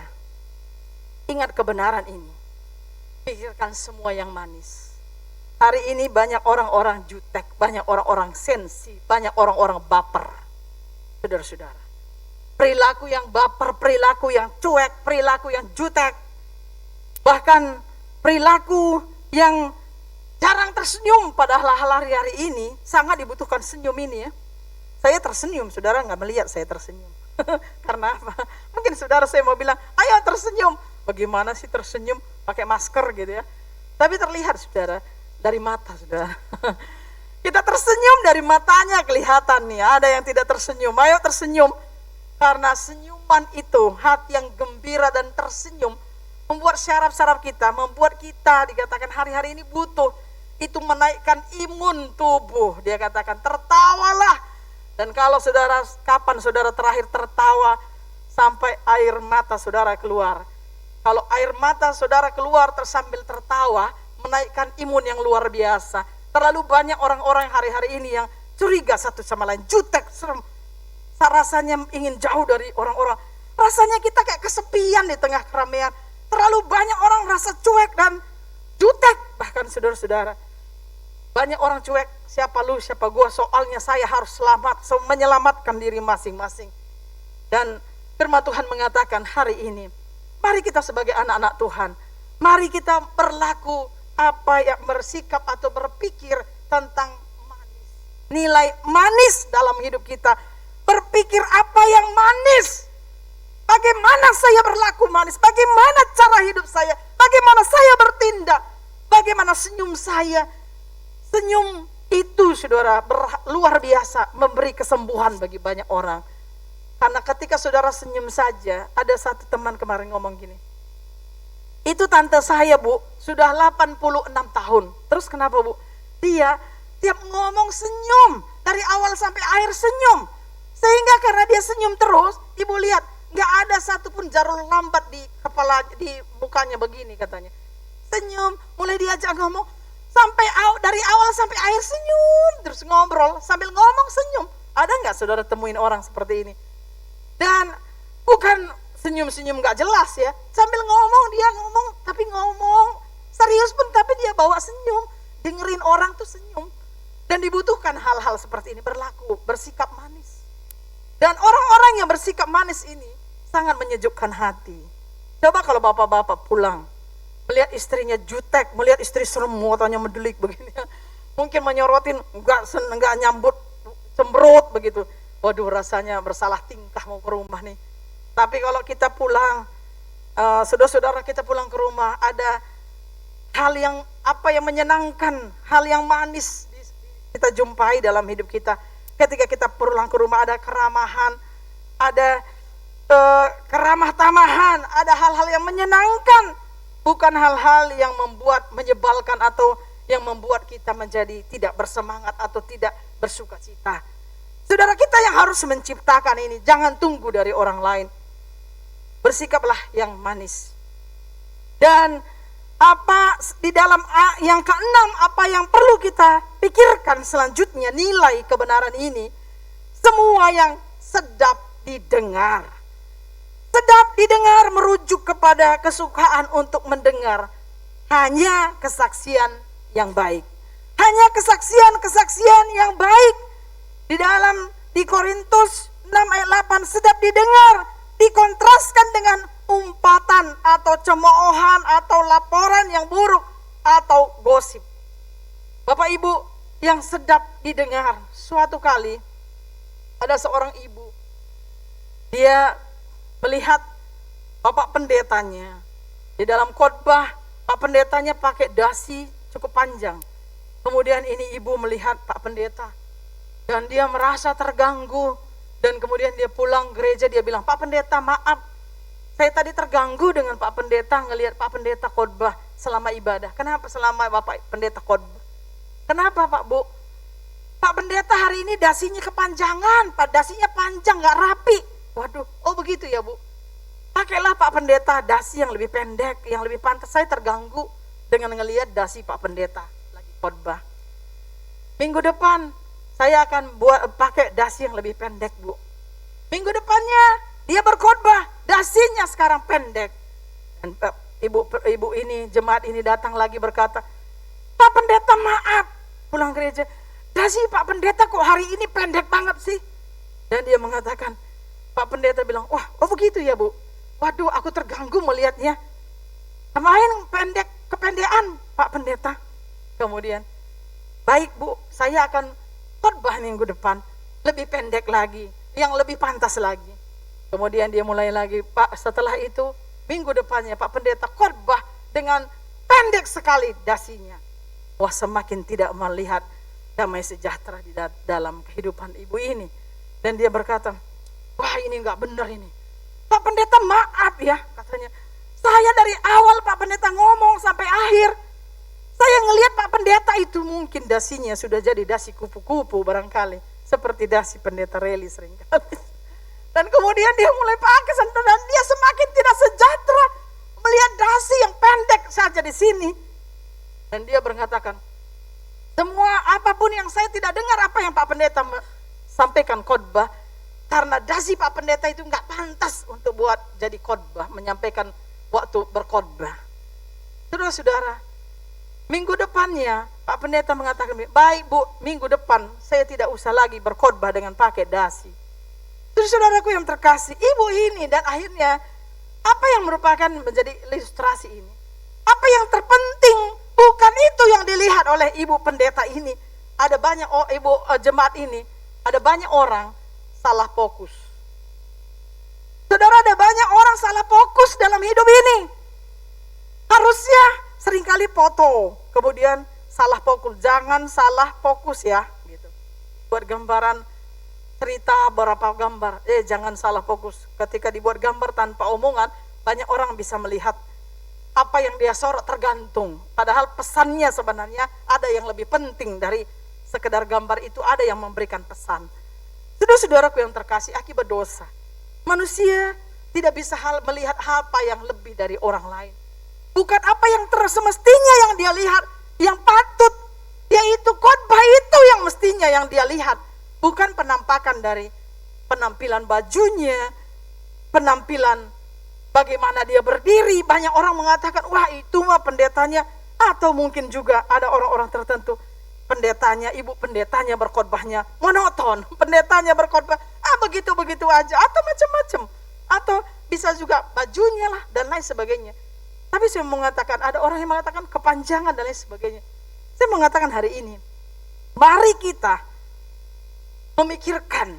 ingat kebenaran ini. Pikirkan semua yang manis. Hari ini banyak orang-orang jutek, banyak orang-orang sensi, banyak orang-orang baper, saudara-saudara. Perilaku yang baper, perilaku yang cuek, perilaku yang jutek, bahkan perilaku yang jarang tersenyum. Padahal hari-hari ini sangat dibutuhkan senyum ini ya. Saya tersenyum, saudara nggak melihat saya tersenyum. Karena apa? Mungkin saudara saya mau bilang, ayo tersenyum. Bagaimana sih tersenyum? Pakai masker gitu ya. Tapi terlihat saudara, dari mata saudara. Kita tersenyum dari matanya kelihatan nih. Ada yang tidak tersenyum, ayo tersenyum. Karena senyuman itu, hati yang gembira dan tersenyum, membuat syaraf-syaraf kita, membuat kita dikatakan hari-hari ini butuh. Itu menaikkan imun tubuh. Dia katakan tertawalah. Dan kalau saudara, kapan saudara terakhir tertawa sampai air mata saudara keluar? Kalau air mata saudara keluar sambil tertawa, menaikkan imun yang luar biasa. Terlalu banyak orang-orang hari-hari ini yang curiga satu sama lain, jutek, serem. Rasanya ingin jauh dari orang-orang. Rasanya kita kayak kesepian di tengah keramaian. Terlalu banyak orang merasa cuek dan jutek. Bahkan saudara-saudara, banyak orang cuek, siapa lu, siapa gua, soalnya saya harus selamat, menyelamatkan diri masing-masing. Dan firman Tuhan mengatakan hari ini, mari kita sebagai anak-anak Tuhan, mari kita berlaku apa yang bersikap atau berpikir tentang manis. Nilai manis dalam hidup kita. Berpikir apa yang manis. Bagaimana saya berlaku manis, bagaimana cara hidup saya, bagaimana saya bertindak, bagaimana senyum saya. Senyum itu saudara luar biasa, memberi kesembuhan bagi banyak orang. Karena ketika saudara senyum saja, ada satu teman kemarin ngomong gini, itu tante saya bu, sudah 86 tahun. Terus kenapa bu? Dia tiap ngomong senyum, dari awal sampai akhir senyum. Sehingga karena dia senyum terus, ibu lihat, gak ada satupun jarum lambat di kepala, di mukanya begini katanya. Senyum, mulai diajak ngomong, sampai dari awal sampai akhir senyum, terus ngobrol, sambil ngomong senyum. Ada gak saudara temuin orang seperti ini? Dan bukan senyum-senyum gak jelas ya, sambil ngomong, dia ngomong, tapi ngomong serius pun, tapi dia bawa senyum, dengerin orang tuh senyum. Dan dibutuhkan hal-hal seperti ini, berlaku, bersikap manis. Dan orang-orang yang bersikap manis ini sangat menyejukkan hati. Coba kalau bapak-bapak pulang, melihat istrinya jutek, melihat istri serem, matanya mendelik begini, mungkin menyorotin, enggak nyambut, cemberut begitu. Waduh, rasanya bersalah tingkah mau ke rumah nih. Tapi kalau kita pulang, saudara-saudara kita pulang ke rumah, ada hal yang menyenangkan, hal yang manis kita jumpai dalam hidup kita. Ketika kita pulang ke rumah, ada keramahan, ada keramah tamahan, ada hal-hal yang menyenangkan, bukan hal-hal yang membuat menyebalkan atau yang membuat kita menjadi tidak bersemangat atau tidak bersuka cita. Saudara, kita yang harus menciptakan ini, jangan tunggu dari orang lain. Bersikaplah yang manis. Dan di dalam yang keenam, apa yang perlu kita pikirkan selanjutnya, nilai kebenaran ini, semua yang sedap didengar. Sedap didengar merujuk kepada kesukaan untuk mendengar hanya kesaksian yang baik. Hanya kesaksian yang baik. Di Korintus 6 ayat 8, sedap didengar dikontraskan dengan umpatan atau cemoohan atau laporan yang buruk atau gosip. Bapak Ibu yang sedap didengar, suatu kali ada seorang ibu, dia melihat Bapak pendetanya di dalam khotbah. Pak pendetanya pakai dasi cukup panjang. Kemudian ini ibu melihat Pak pendeta dan dia merasa terganggu, dan kemudian dia pulang gereja, dia bilang, Pak pendeta maaf, saya tadi terganggu dengan Pak pendeta, ngelihat Pak pendeta khotbah selama ibadah. Kenapa selama Bapak pendeta khotbah? Kenapa Pak Bu? Pak pendeta hari ini dasinya kepanjangan, Pak dasinya panjang gak rapi. Waduh, oh begitu ya Bu. Pakailah Pak pendeta dasi yang lebih pendek, yang lebih pantas. Saya terganggu dengan ngelihat dasi Pak pendeta lagi khotbah. Minggu depan saya akan pakai dasi yang lebih pendek Bu. Minggu depannya dia berkhotbah, dasinya sekarang pendek. Dan ibu ini, jemaat ini datang lagi berkata, Pak pendeta maaf, pulang gereja, dasi Pak pendeta kok hari ini pendek banget sih. Dan dia mengatakan, Pak pendeta bilang, wah oh begitu ya Bu. Waduh, aku terganggu melihatnya. Kemarin kependekan Pak pendeta. Kemudian, baik Bu, saya akan khotbah minggu depan lebih pendek lagi, yang lebih pantas lagi. Kemudian dia mulai lagi, Pak setelah itu minggu depannya Pak pendeta khotbah dengan pendek sekali dasinya. Wah, semakin tidak melihat damai sejahtera di dalam kehidupan ibu ini. Dan dia berkata, wah ini nggak benar ini. Pak pendeta maaf ya, katanya. Saya dari awal Pak pendeta ngomong sampai akhir, saya ngelihat Pak pendeta itu mungkin dasinya sudah jadi dasi kupu-kupu barangkali. Seperti dasi pendeta Reli seringkali. Dan kemudian dia mulai pakai dan dia semakin tidak sejahtera melihat dasi yang pendek saja di sini. Dan dia berkatakan, semua apapun yang saya tidak dengar apa yang Pak pendeta sampaikan khotbah, karena dasi Pak pendeta itu nggak pantas untuk buat jadi khotbah, menyampaikan waktu berkhotbah. Saudara-saudara, minggu depannya Pak Pendeta mengatakan, baik Bu, minggu depan saya tidak usah lagi berkhotbah dengan pakai dasi. Saudara-saudaraku yang terkasih, ibu ini dan akhirnya apa yang merupakan menjadi ilustrasi ini? Apa yang terpenting bukan itu yang dilihat oleh ibu pendeta ini. Ada banyak ibu jemaat ini, ada banyak orang salah fokus. Saudara, ada banyak orang salah fokus dalam hidup ini. Harusnya seringkali foto, kemudian salah fokus. Jangan salah fokus ya, gitu. Buat gambaran cerita berapa gambar, jangan salah fokus. Ketika dibuat gambar tanpa omongan, banyak orang bisa melihat apa yang dia sorot tergantung. Padahal pesannya sebenarnya ada yang lebih penting dari sekedar gambar itu, ada yang memberikan pesan. Saudara-saudaraku yang terkasih, akibat dosa, manusia tidak bisa melihat apa yang lebih dari orang lain. Bukan apa yang semestinya yang dia lihat, yang patut, yaitu khotbah itu yang mestinya yang dia lihat. Bukan penampakan dari penampilan bajunya, penampilan bagaimana dia berdiri. Banyak orang mengatakan, wah itu mah pendetanya. Atau mungkin juga ada orang-orang tertentu, pendetanya, ibu pendetanya berkhotbahnya monoton. Pendetanya berkhotbah, begitu-begitu aja. Atau macam-macam. Atau bisa juga bajunya lah dan lain sebagainya. Tapi saya mengatakan, ada orang yang mengatakan kepanjangan dan lain sebagainya. Saya mengatakan hari ini, mari kita memikirkan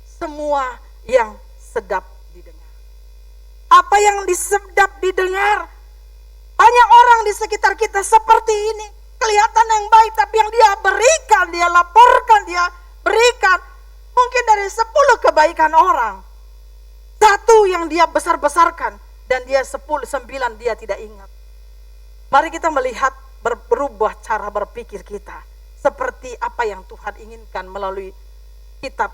semua yang sedap didengar. Apa yang sedap didengar? Banyak orang di sekitar kita seperti ini. Kelihatan yang baik, tapi yang dia berikan, dia laporkan, dia berikan. Mungkin dari 10 kebaikan orang, 1 yang dia besar-besarkan, dan dia 9 dia tidak ingat. Mari kita melihat berubah cara berpikir kita. Seperti apa yang Tuhan inginkan melalui kitab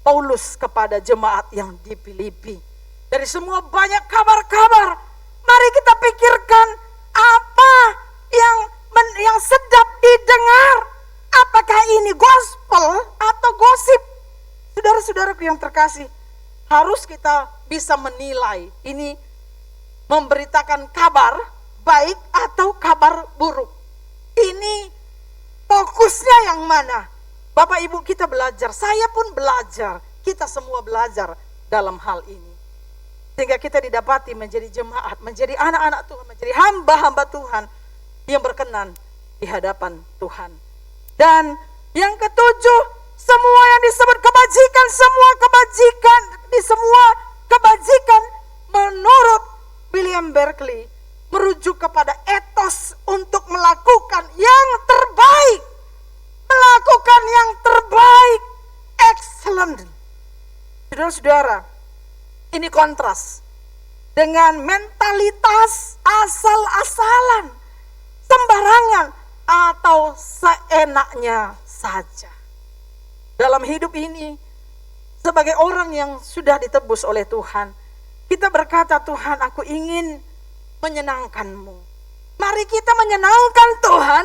Paulus kepada jemaat yang di Filipi. Dari semua banyak kabar-kabar, mari kita pikirkan apa yang sedap didengar. Apakah ini gospel atau gosip? Saudara-saudaraku yang terkasih, harus kita bisa menilai ini memberitakan kabar baik atau kabar buruk. Ini fokusnya yang mana? Bapak Ibu, kita belajar, saya pun belajar, kita semua belajar dalam hal ini. Sehingga kita didapati menjadi jemaat, menjadi anak-anak Tuhan, menjadi hamba-hamba Tuhan yang berkenan di hadapan Tuhan. Dan yang ketujuh, semua yang disebut kebajikan, di semua kebajikan menurut William Berkeley merujuk kepada etos untuk melakukan yang terbaik. Melakukan yang terbaik, excellent. Saudara-saudara, ini kontras dengan mentalitas asal-asalan, sembarangan, atau seenaknya saja. Dalam hidup ini, sebagai orang yang sudah ditebus oleh Tuhan, kita berkata, Tuhan, aku ingin menyenangkan-Mu. Mari kita menyenangkan Tuhan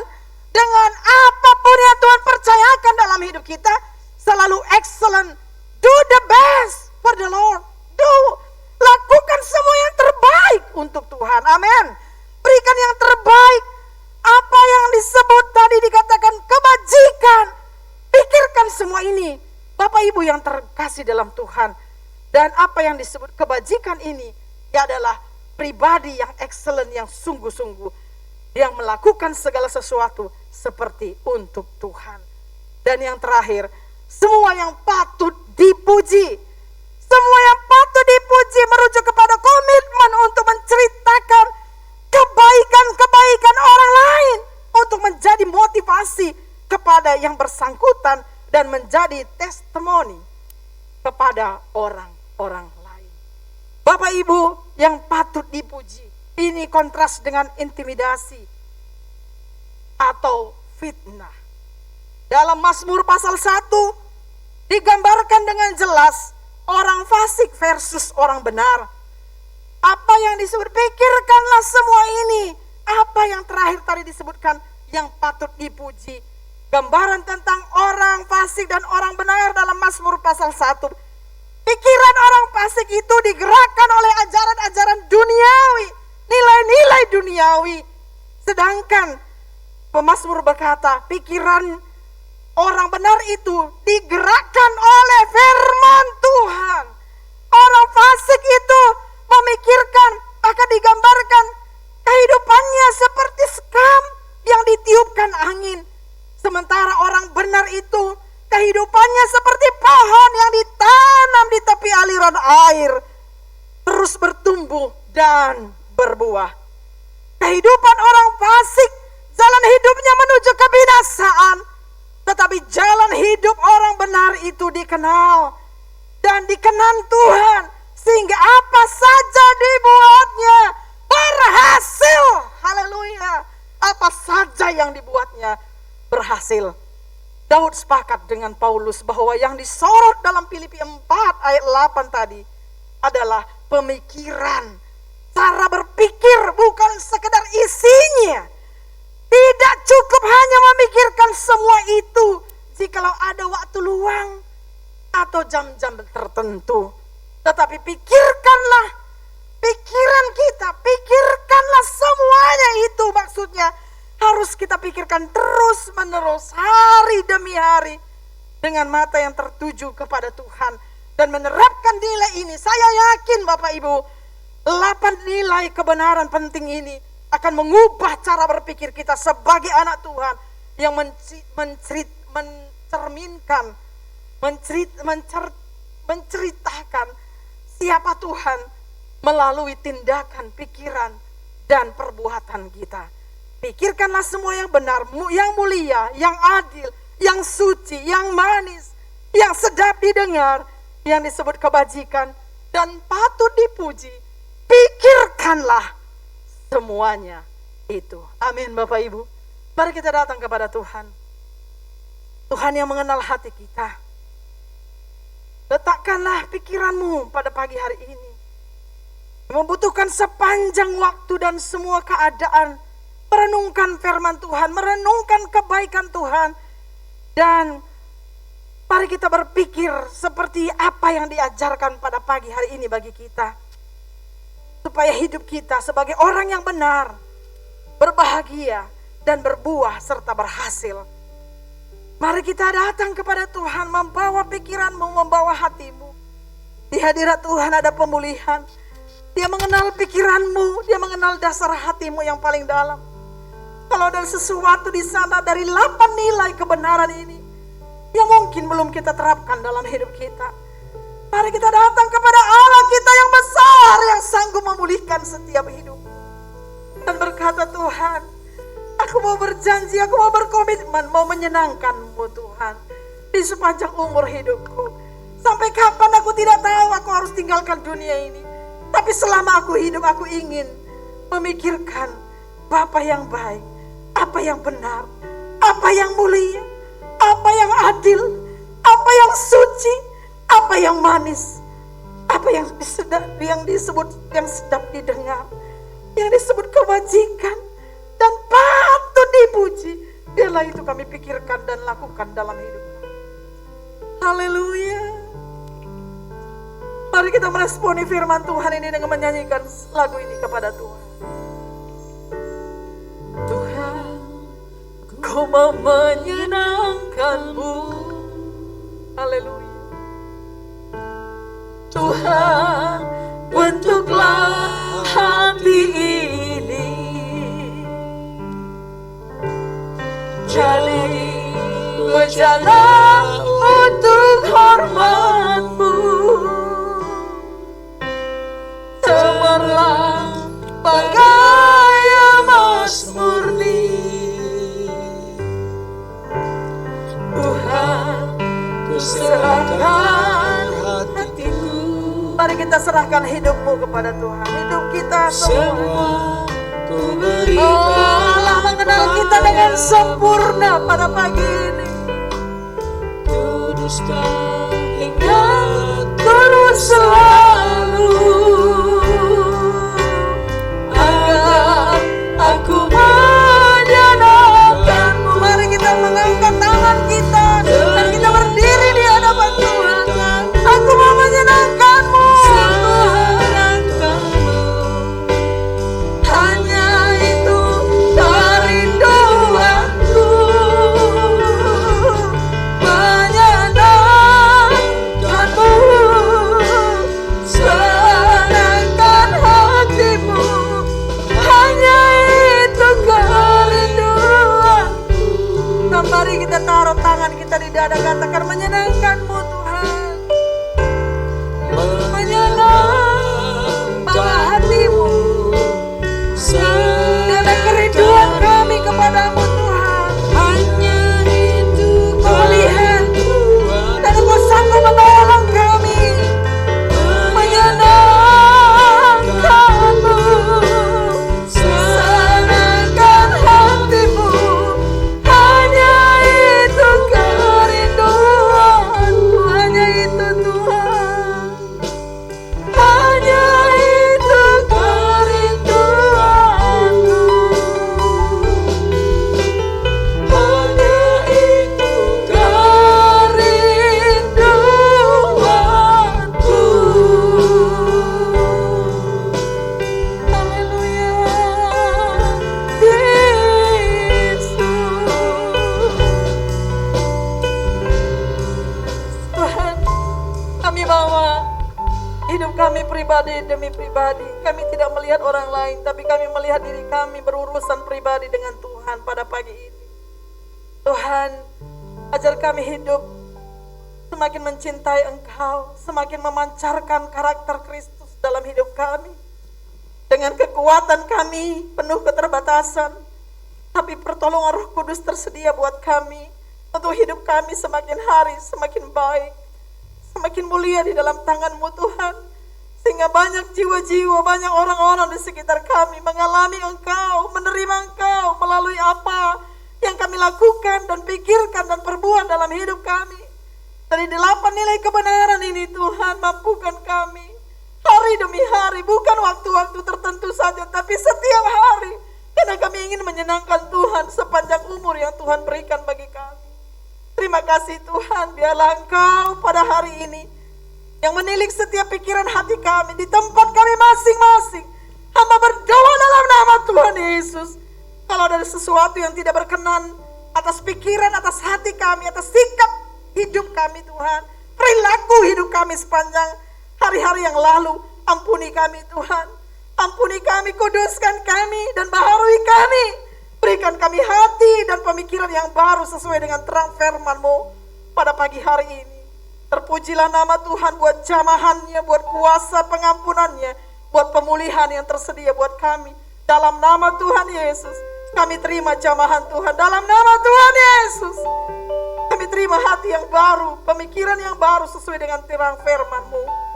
dengan apapun yang Tuhan percayakan dalam hidup kita. Selalu excellent. Do the best for the Lord. Lakukan semua yang terbaik untuk Tuhan. Amin. Berikan yang terbaik. Apa yang disebut tadi dikatakan kebajikan. Pikirkan semua ini, Bapak Ibu yang terkasih dalam Tuhan. Dan apa yang disebut kebajikan ini, ya adalah pribadi yang excellent, yang sungguh-sungguh, yang melakukan segala sesuatu seperti untuk Tuhan. Dan yang terakhir, semua yang patut dipuji. Semua yang patut dipuji merujuk kepada komitmen untuk menceritakan kebaikan-kebaikan orang lain, untuk menjadi motivasi kepada yang bersangkutan dan menjadi testimoni kepada orang-orang lain. Bapak Ibu yang patut dipuji, ini kontras dengan intimidasi atau fitnah. Dalam Mazmur pasal 1 digambarkan dengan jelas orang fasik versus orang benar. Apa yang disebut, pikirkanlah semua ini. Apa yang terakhir tadi disebutkan yang patut dipuji. Gambaran tentang orang fasik dan orang benar dalam Mazmur pasal 1. Pikiran orang fasik itu digerakkan oleh ajaran-ajaran duniawi, nilai-nilai duniawi. Sedangkan pemazmur berkata, pikiran orang benar itu digerakkan oleh firman Tuhan. Orang fasik itu memikirkan, bahkan digambarkan kehidupannya seperti sekam yang ditiupkan angin. Sementara orang benar itu kehidupannya seperti pohon yang ditanam di tepi aliran air, terus bertumbuh dan berbuah. Kehidupan orang fasik, jalan hidupnya menuju kebinasaan, tetapi jalan hidup orang benar itu dikenal dan dikenan Tuhan, sehingga apa saja dibuatnya berhasil. Haleluya. Apa saja yang dibuatnya berhasil. Daud sepakat dengan Paulus bahwa yang disorot dalam Filipi 4 ayat 8 tadi adalah pemikiran, cara berpikir, bukan sekedar isinya. Tidak cukup hanya memikirkan semua itu jikalau ada waktu luang atau jam-jam tertentu. Tetapi pikirkanlah pikiran kita, pikirkanlah semuanya itu, maksudnya harus kita pikirkan terus menerus, hari demi hari, dengan mata yang tertuju kepada Tuhan dan menerapkan nilai ini. Saya yakin Bapak Ibu, 8 nilai kebenaran penting ini akan mengubah cara berpikir kita sebagai anak Tuhan yang menceritakan siapa Tuhan melalui tindakan, pikiran, dan perbuatan kita. Pikirkanlah semua yang benar, yang mulia, yang adil, yang suci, yang manis, yang sedap didengar, yang disebut kebajikan dan patut dipuji. Pikirkanlah semuanya itu. Amin Bapak Ibu. Mari kita datang kepada Tuhan. Tuhan yang mengenal hati kita. Letakkanlah pikiranmu pada pagi hari ini. Membutuhkan sepanjang waktu dan semua keadaan. Merenungkan firman Tuhan, merenungkan kebaikan Tuhan. Dan mari kita berpikir seperti apa yang diajarkan pada pagi hari ini bagi kita. Supaya hidup kita sebagai orang yang benar, berbahagia, dan berbuah serta berhasil. Mari kita datang kepada Tuhan, membawa pikiranmu, membawa hatimu. Di hadirat Tuhan ada pemulihan. Dia mengenal pikiranmu, dia mengenal dasar hatimu yang paling dalam. Kalau ada sesuatu di sana dari 8 nilai kebenaran ini yang mungkin belum kita terapkan dalam hidup kita, mari kita datang kepada Allah kita yang besar, yang sanggup memulihkan setiap hidup. Dan berkata, Tuhan, aku mau berjanji, aku mau berkomitmen, mau menyenangkan-Mu Tuhan di sepanjang umur hidupku. Sampai kapan aku tidak tahu, aku harus tinggalkan dunia ini. Tapi selama aku hidup, aku ingin memikirkan Bapa yang baik, apa yang benar, apa yang mulia, apa yang adil, apa yang suci, apa yang manis, apa yang disebut yang sedap didengar, yang disebut kebajikan dan patut dipuji. Biarlah itu kami pikirkan dan lakukan dalam hidup kami. Haleluya. Mari kita meresponi firman Tuhan ini dengan menyanyikan lagu ini kepada Tuhan. Tuhan, Ku mau menyenangkan-Mu. Haleluya. Tuhan, bentuklah hati ini jadi berjalan untuk hormat-Mu. Cemerlang bagai emas murni. Tuhan, ku serahkan hatiku. Mari kita serahkan hidupmu kepada Tuhan. Hidup kita semua ku berikan. Oh, Allah mengenal kita dengan sempurna pada pagi ini. Kuduskan hingga terus selalu, agar aku menyenangkan-Mu. Mari kita mengangkat tangan kita dan kita berdiri di hadapan Tuhan. Aku mau menyenangkan pribadi demi pribadi. Kami tidak melihat orang lain, tapi kami melihat diri kami berurusan pribadi dengan Tuhan pada pagi ini. Tuhan, ajar kami hidup semakin mencintai Engkau, semakin memancarkan karakter Kristus dalam hidup kami. Dengan kekuatan kami penuh keterbatasan, tapi pertolongan Roh Kudus tersedia buat kami untuk hidup kami semakin hari semakin baik, semakin mulia di dalam tangan-Mu Tuhan. Sehingga banyak jiwa-jiwa, banyak orang-orang di sekitar kami mengalami Engkau, menerima Engkau melalui apa yang kami lakukan dan pikirkan dan perbuat dalam hidup kami. Dari 8 nilai kebenaran ini Tuhan, mampukan kami hari demi hari, bukan waktu-waktu tertentu saja, tapi setiap hari. Karena kami ingin menyenangkan Tuhan sepanjang umur yang Tuhan berikan bagi kami. Terima kasih Tuhan, biarlah Engkau pada hari ini yang menilik setiap pikiran hati kami di tempat kami masing-masing. Hamba berdoa dalam nama Tuhan Yesus, kalau ada sesuatu yang tidak berkenan atas pikiran, atas hati kami, atas sikap hidup kami Tuhan, perilaku hidup kami sepanjang hari-hari yang lalu, ampuni kami Tuhan. Ampuni kami, kuduskan kami, dan baharui kami. Berikan kami hati dan pemikiran yang baru sesuai dengan terang firman-Mu pada pagi hari ini. Terpujilah nama Tuhan buat jamahannya, buat kuasa pengampunannya, buat pemulihan yang tersedia buat kami. Dalam nama Tuhan Yesus, kami terima jamahan Tuhan. Dalam nama Tuhan Yesus, kami terima hati yang baru, pemikiran yang baru sesuai dengan terang firman-Mu.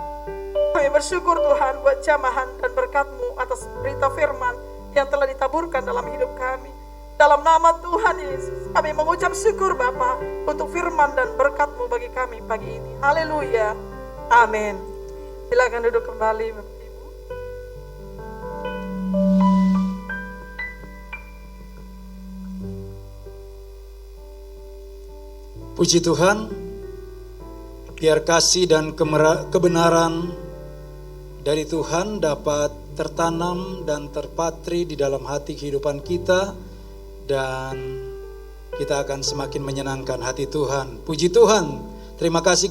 Kami bersyukur Tuhan buat jamahan dan berkat-Mu atas berita firman yang telah ditaburkan dalam hidup kami. Dalam nama Tuhan Yesus, kami mengucap syukur Bapa untuk firman dan berkat-Mu bagi kami pagi ini. Haleluya. Amin. Silakan duduk kembali Bapak Ibu. Puji Tuhan, biar kasih dan kebenaran dari Tuhan dapat tertanam dan terpatri di dalam hati kehidupan kita, dan kita akan semakin menyenangkan hati Tuhan. Puji Tuhan, terima kasih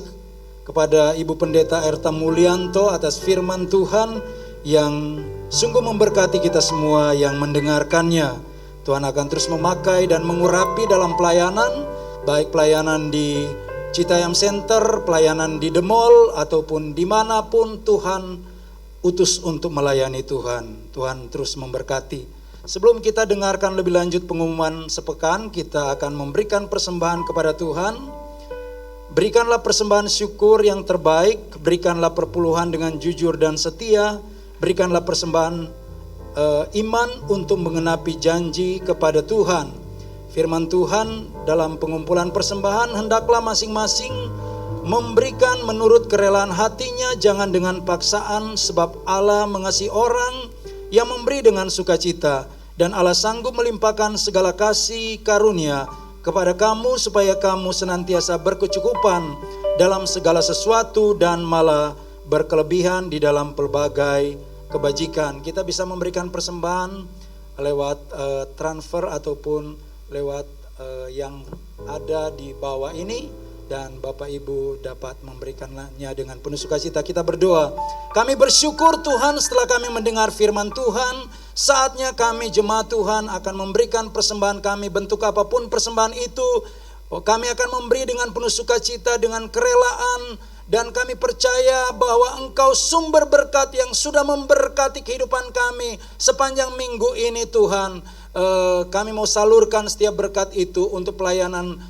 kepada Ibu Pendeta Erta Mulyanto atas firman Tuhan yang sungguh memberkati kita semua yang mendengarkannya. Tuhan akan terus memakai dan mengurapi dalam pelayanan, baik pelayanan di Citayam Center, pelayanan di The Mall, ataupun dimanapun Tuhan utus untuk melayani Tuhan. Tuhan terus memberkati. Sebelum kita dengarkan lebih lanjut pengumuman sepekan, kita akan memberikan persembahan kepada Tuhan. Berikanlah persembahan syukur yang terbaik, berikanlah perpuluhan dengan jujur dan setia, berikanlah persembahan iman untuk mengenapi janji kepada Tuhan. Firman Tuhan dalam pengumpulan persembahan, hendaklah masing-masing memberikan menurut kerelaan hatinya, jangan dengan paksaan, sebab Allah mengasihi orang yang memberi dengan sukacita, dan Allah sanggup melimpahkan segala kasih karunia kepada kamu supaya kamu senantiasa berkecukupan dalam segala sesuatu dan malah berkelebihan di dalam pelbagai kebajikan. Kita bisa memberikan persembahan lewat transfer ataupun lewat yang ada di bawah ini, dan Bapak Ibu dapat memberikannya dengan penuh sukacita. Kita berdoa. Kami bersyukur Tuhan setelah kami mendengar firman Tuhan, saatnya kami jemaat Tuhan akan memberikan persembahan kami, bentuk apapun persembahan itu. Kami akan memberi dengan penuh sukacita, dengan kerelaan, dan kami percaya bahwa Engkau sumber berkat yang sudah memberkati kehidupan kami sepanjang minggu ini Tuhan. Kami mau salurkan setiap berkat itu untuk pelayanan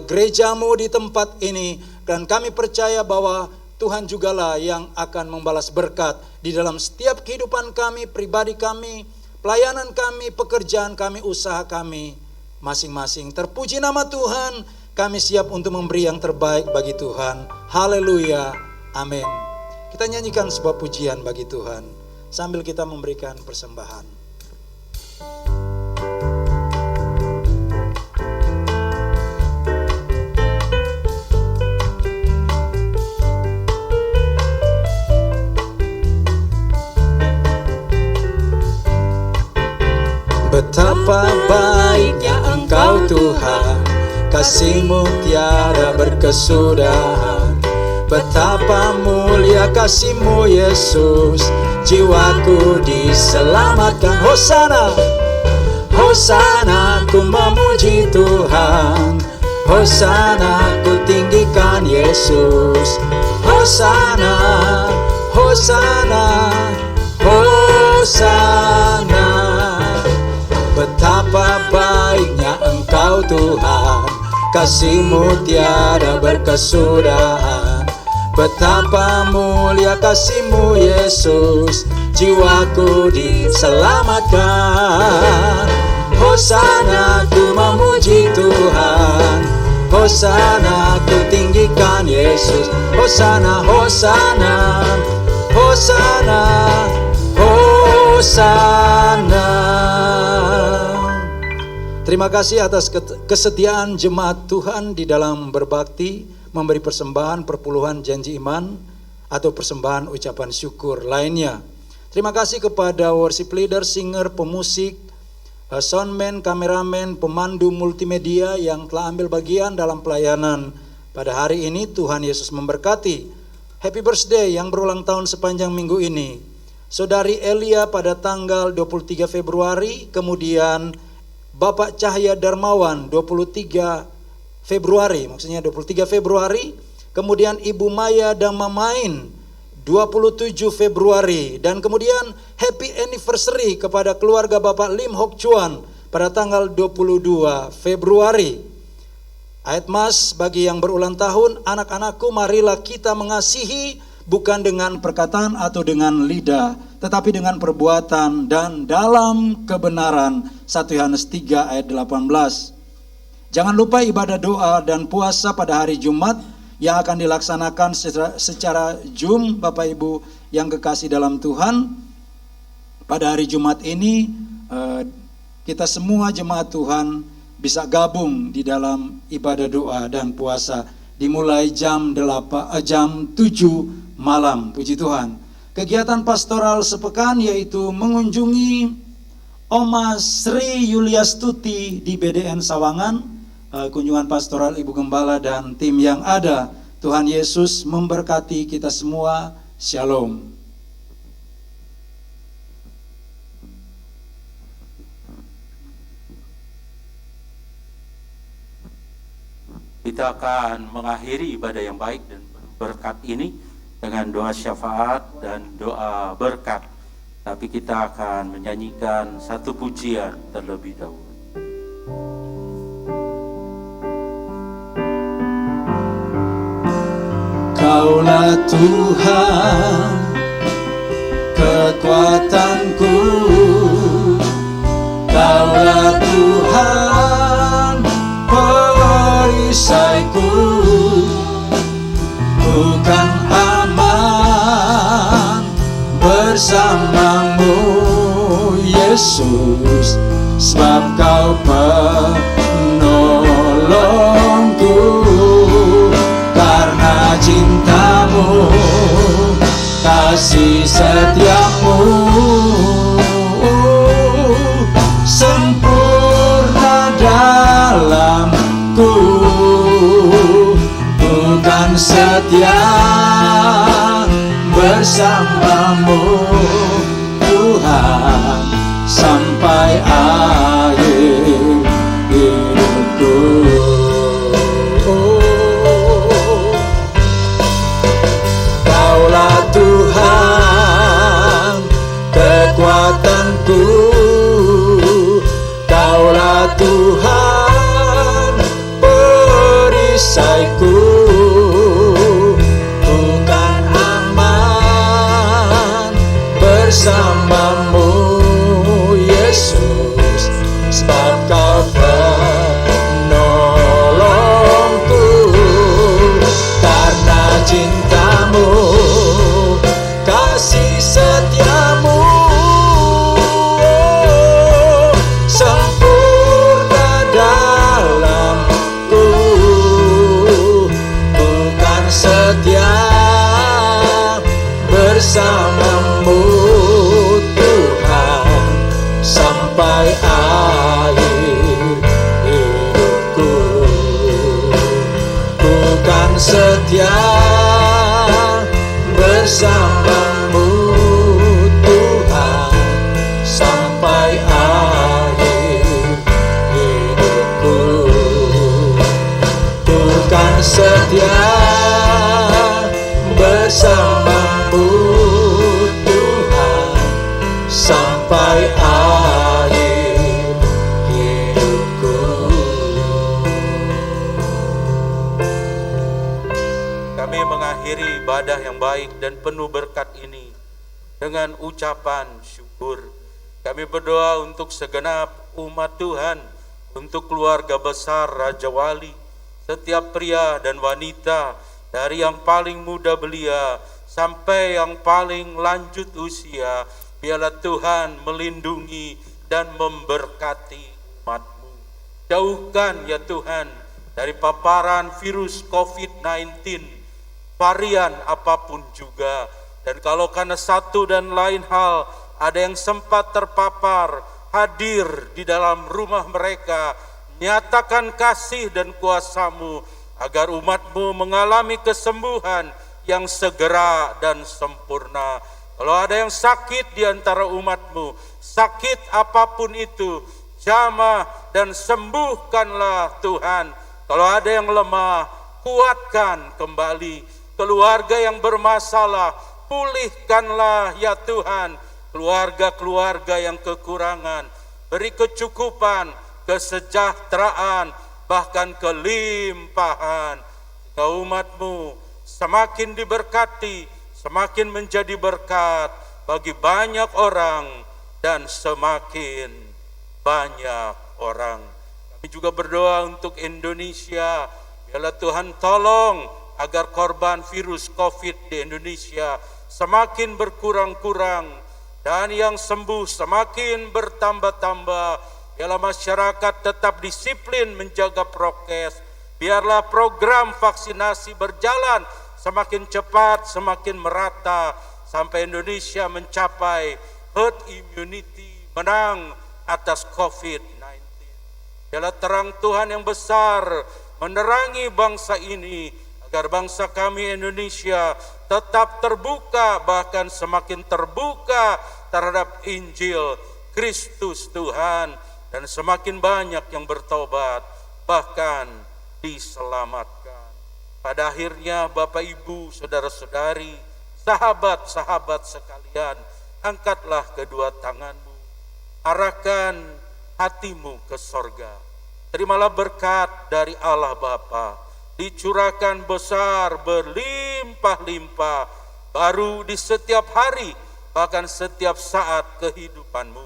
gerejamu di tempat ini, dan kami percaya bahwa Tuhan jugalah yang akan membalas berkat di dalam setiap kehidupan kami, pribadi kami, pelayanan kami, pekerjaan kami, usaha kami masing-masing. Terpuji nama Tuhan, kami siap untuk memberi yang terbaik bagi Tuhan. Haleluya, amin. Kita nyanyikan sebuah pujian bagi Tuhan sambil kita memberikan persembahan. Betapa baiknya Engkau Tuhan, kasih-Mu tiada berkesudahan. Betapa mulia kasih-Mu Yesus, jiwaku diselamatkan. Hosana, Hosana, ku memuji Tuhan. Hosana, ku tinggikan Yesus. Hosana, Hosana, Hosana. Betapa baiknya Engkau Tuhan, kasih-Mu tiada berkesudahan. Betapa mulia kasih-Mu Yesus, jiwaku diselamatkan. Hosana, ku memuji Tuhan. Hosana, ku tinggikan Yesus. Hosana, Hosana, Hosana, Hosana. Terima kasih atas kesetiaan jemaat Tuhan di dalam berbakti, memberi persembahan perpuluhan janji iman atau persembahan ucapan syukur lainnya. Terima kasih kepada worship leader, singer, pemusik, soundman, kameramen, pemandu multimedia yang telah ambil bagian dalam pelayanan pada hari ini. Tuhan Yesus memberkati. Happy birthday yang berulang tahun sepanjang minggu ini, Saudari Elia pada tanggal 23 Februari, kemudian Bapak Cahya Darmawan 23 Februari, maksudnya 23 Februari, kemudian Ibu Maya Damamain 27 Februari, dan kemudian happy anniversary kepada keluarga Bapak Lim Hock Chuan pada tanggal 22 Februari. Ayat Mas bagi yang berulang tahun, anak-anakku marilah kita mengasihi bukan dengan perkataan atau dengan lidah, tetapi dengan perbuatan dan dalam kebenaran. 1 Yohanes 3 ayat 18. Jangan lupa ibadah doa dan puasa pada hari Jumat yang akan dilaksanakan secara Zoom. Bapak Ibu yang kekasih dalam Tuhan, pada hari Jumat ini kita semua jemaat Tuhan bisa gabung di dalam ibadah doa dan puasa dimulai jam 7 malam. Puji Tuhan. Kegiatan pastoral sepekan yaitu mengunjungi Oma Sri Yuliastuti di BDN Sawangan, kunjungan pastoral Ibu Gembala dan tim yang ada. Tuhan Yesus memberkati kita semua. Shalom. Kita akan mengakhiri ibadah yang baik dan berkat ini dengan doa syafaat dan doa berkat. Tapi kita akan menyanyikan satu pujian terlebih dahulu. Kaulah Tuhan, kekuatanku. Kaulah Tuhan, perisaiku. Ku kan aman bersamamu Yesus, sebab Kau penolongku. Karena cintamu, kasih setiamu sempurna dalamku. Bukan setia bersamamu Tuhan sampai akhir hidupku. Kaulah Tuhan, kekuatanku. Kaulah Tuhan, perisaiku. Bukan aman bersamamu Yesus, sebab Kau penolongku. Karena cintamu, kasih setiamu sempurna ibadah yang baik dan penuh berkat ini dengan ucapan syukur. Kami berdoa untuk segenap umat Tuhan, untuk keluarga besar Raja Wali, setiap pria dan wanita, dari yang paling muda belia sampai yang paling lanjut usia. Biarlah Tuhan melindungi dan memberkati umat-Mu. Jauhkan ya Tuhan dari paparan virus COVID-19, varian apapun juga. Dan kalau karena satu dan lain hal ada yang sempat terpapar, hadir di dalam rumah mereka, nyatakan kasih dan kuasa-Mu agar umat-Mu mengalami kesembuhan yang segera dan sempurna. Kalau ada yang sakit di antara umat-Mu, sakit apapun itu, jamah dan sembuhkanlah Tuhan. Kalau ada yang lemah, kuatkan kembali. Keluarga yang bermasalah, pulihkanlah ya Tuhan. Keluarga-keluarga yang kekurangan, beri kecukupan, kesejahteraan, bahkan kelimpahan. Kau umat-Mu semakin diberkati, semakin menjadi berkat bagi banyak orang dan semakin banyak orang. Kami juga berdoa untuk Indonesia. Biarlah Tuhan tolong agar korban virus COVID di Indonesia semakin berkurang-kurang dan yang sembuh semakin bertambah-tambah. Biarlah masyarakat tetap disiplin menjaga prokes. Biarlah program vaksinasi berjalan semakin cepat, semakin merata, sampai Indonesia mencapai herd immunity, menang atas COVID-19. Biarlah terang Tuhan yang besar menerangi bangsa ini, agar bangsa kami Indonesia tetap terbuka, bahkan semakin terbuka terhadap Injil Kristus Tuhan, dan semakin banyak yang bertobat, bahkan diselamatkan. Pada akhirnya Bapak Ibu, saudara-saudari, sahabat-sahabat sekalian, angkatlah kedua tanganmu, arahkan hatimu ke sorga. Terimalah berkat dari Allah Bapa, dicurahkan besar, berlimpah-limpah, baru di setiap hari, bahkan setiap saat kehidupanmu.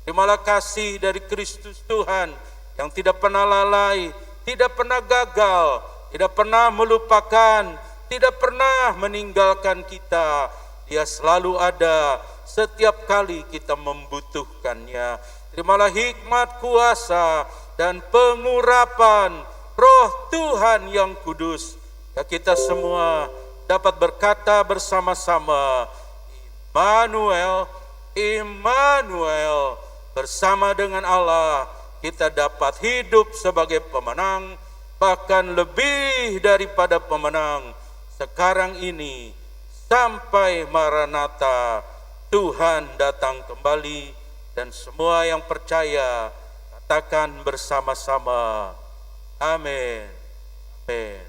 Terimalah kasih dari Kristus Tuhan yang tidak pernah lalai, tidak pernah gagal, tidak pernah melupakan, tidak pernah meninggalkan kita. Dia selalu ada setiap kali kita membutuhkannya. Terimalah hikmat, kuasa, dan pengurapan Roh Tuhan yang kudus, ya kita semua dapat berkata bersama-sama, Immanuel, Immanuel. Bersama dengan Allah kita dapat hidup sebagai pemenang, bahkan lebih daripada pemenang sekarang ini sampai Maranatha, Tuhan datang kembali. Dan semua yang percaya katakan bersama-sama, amin, amin.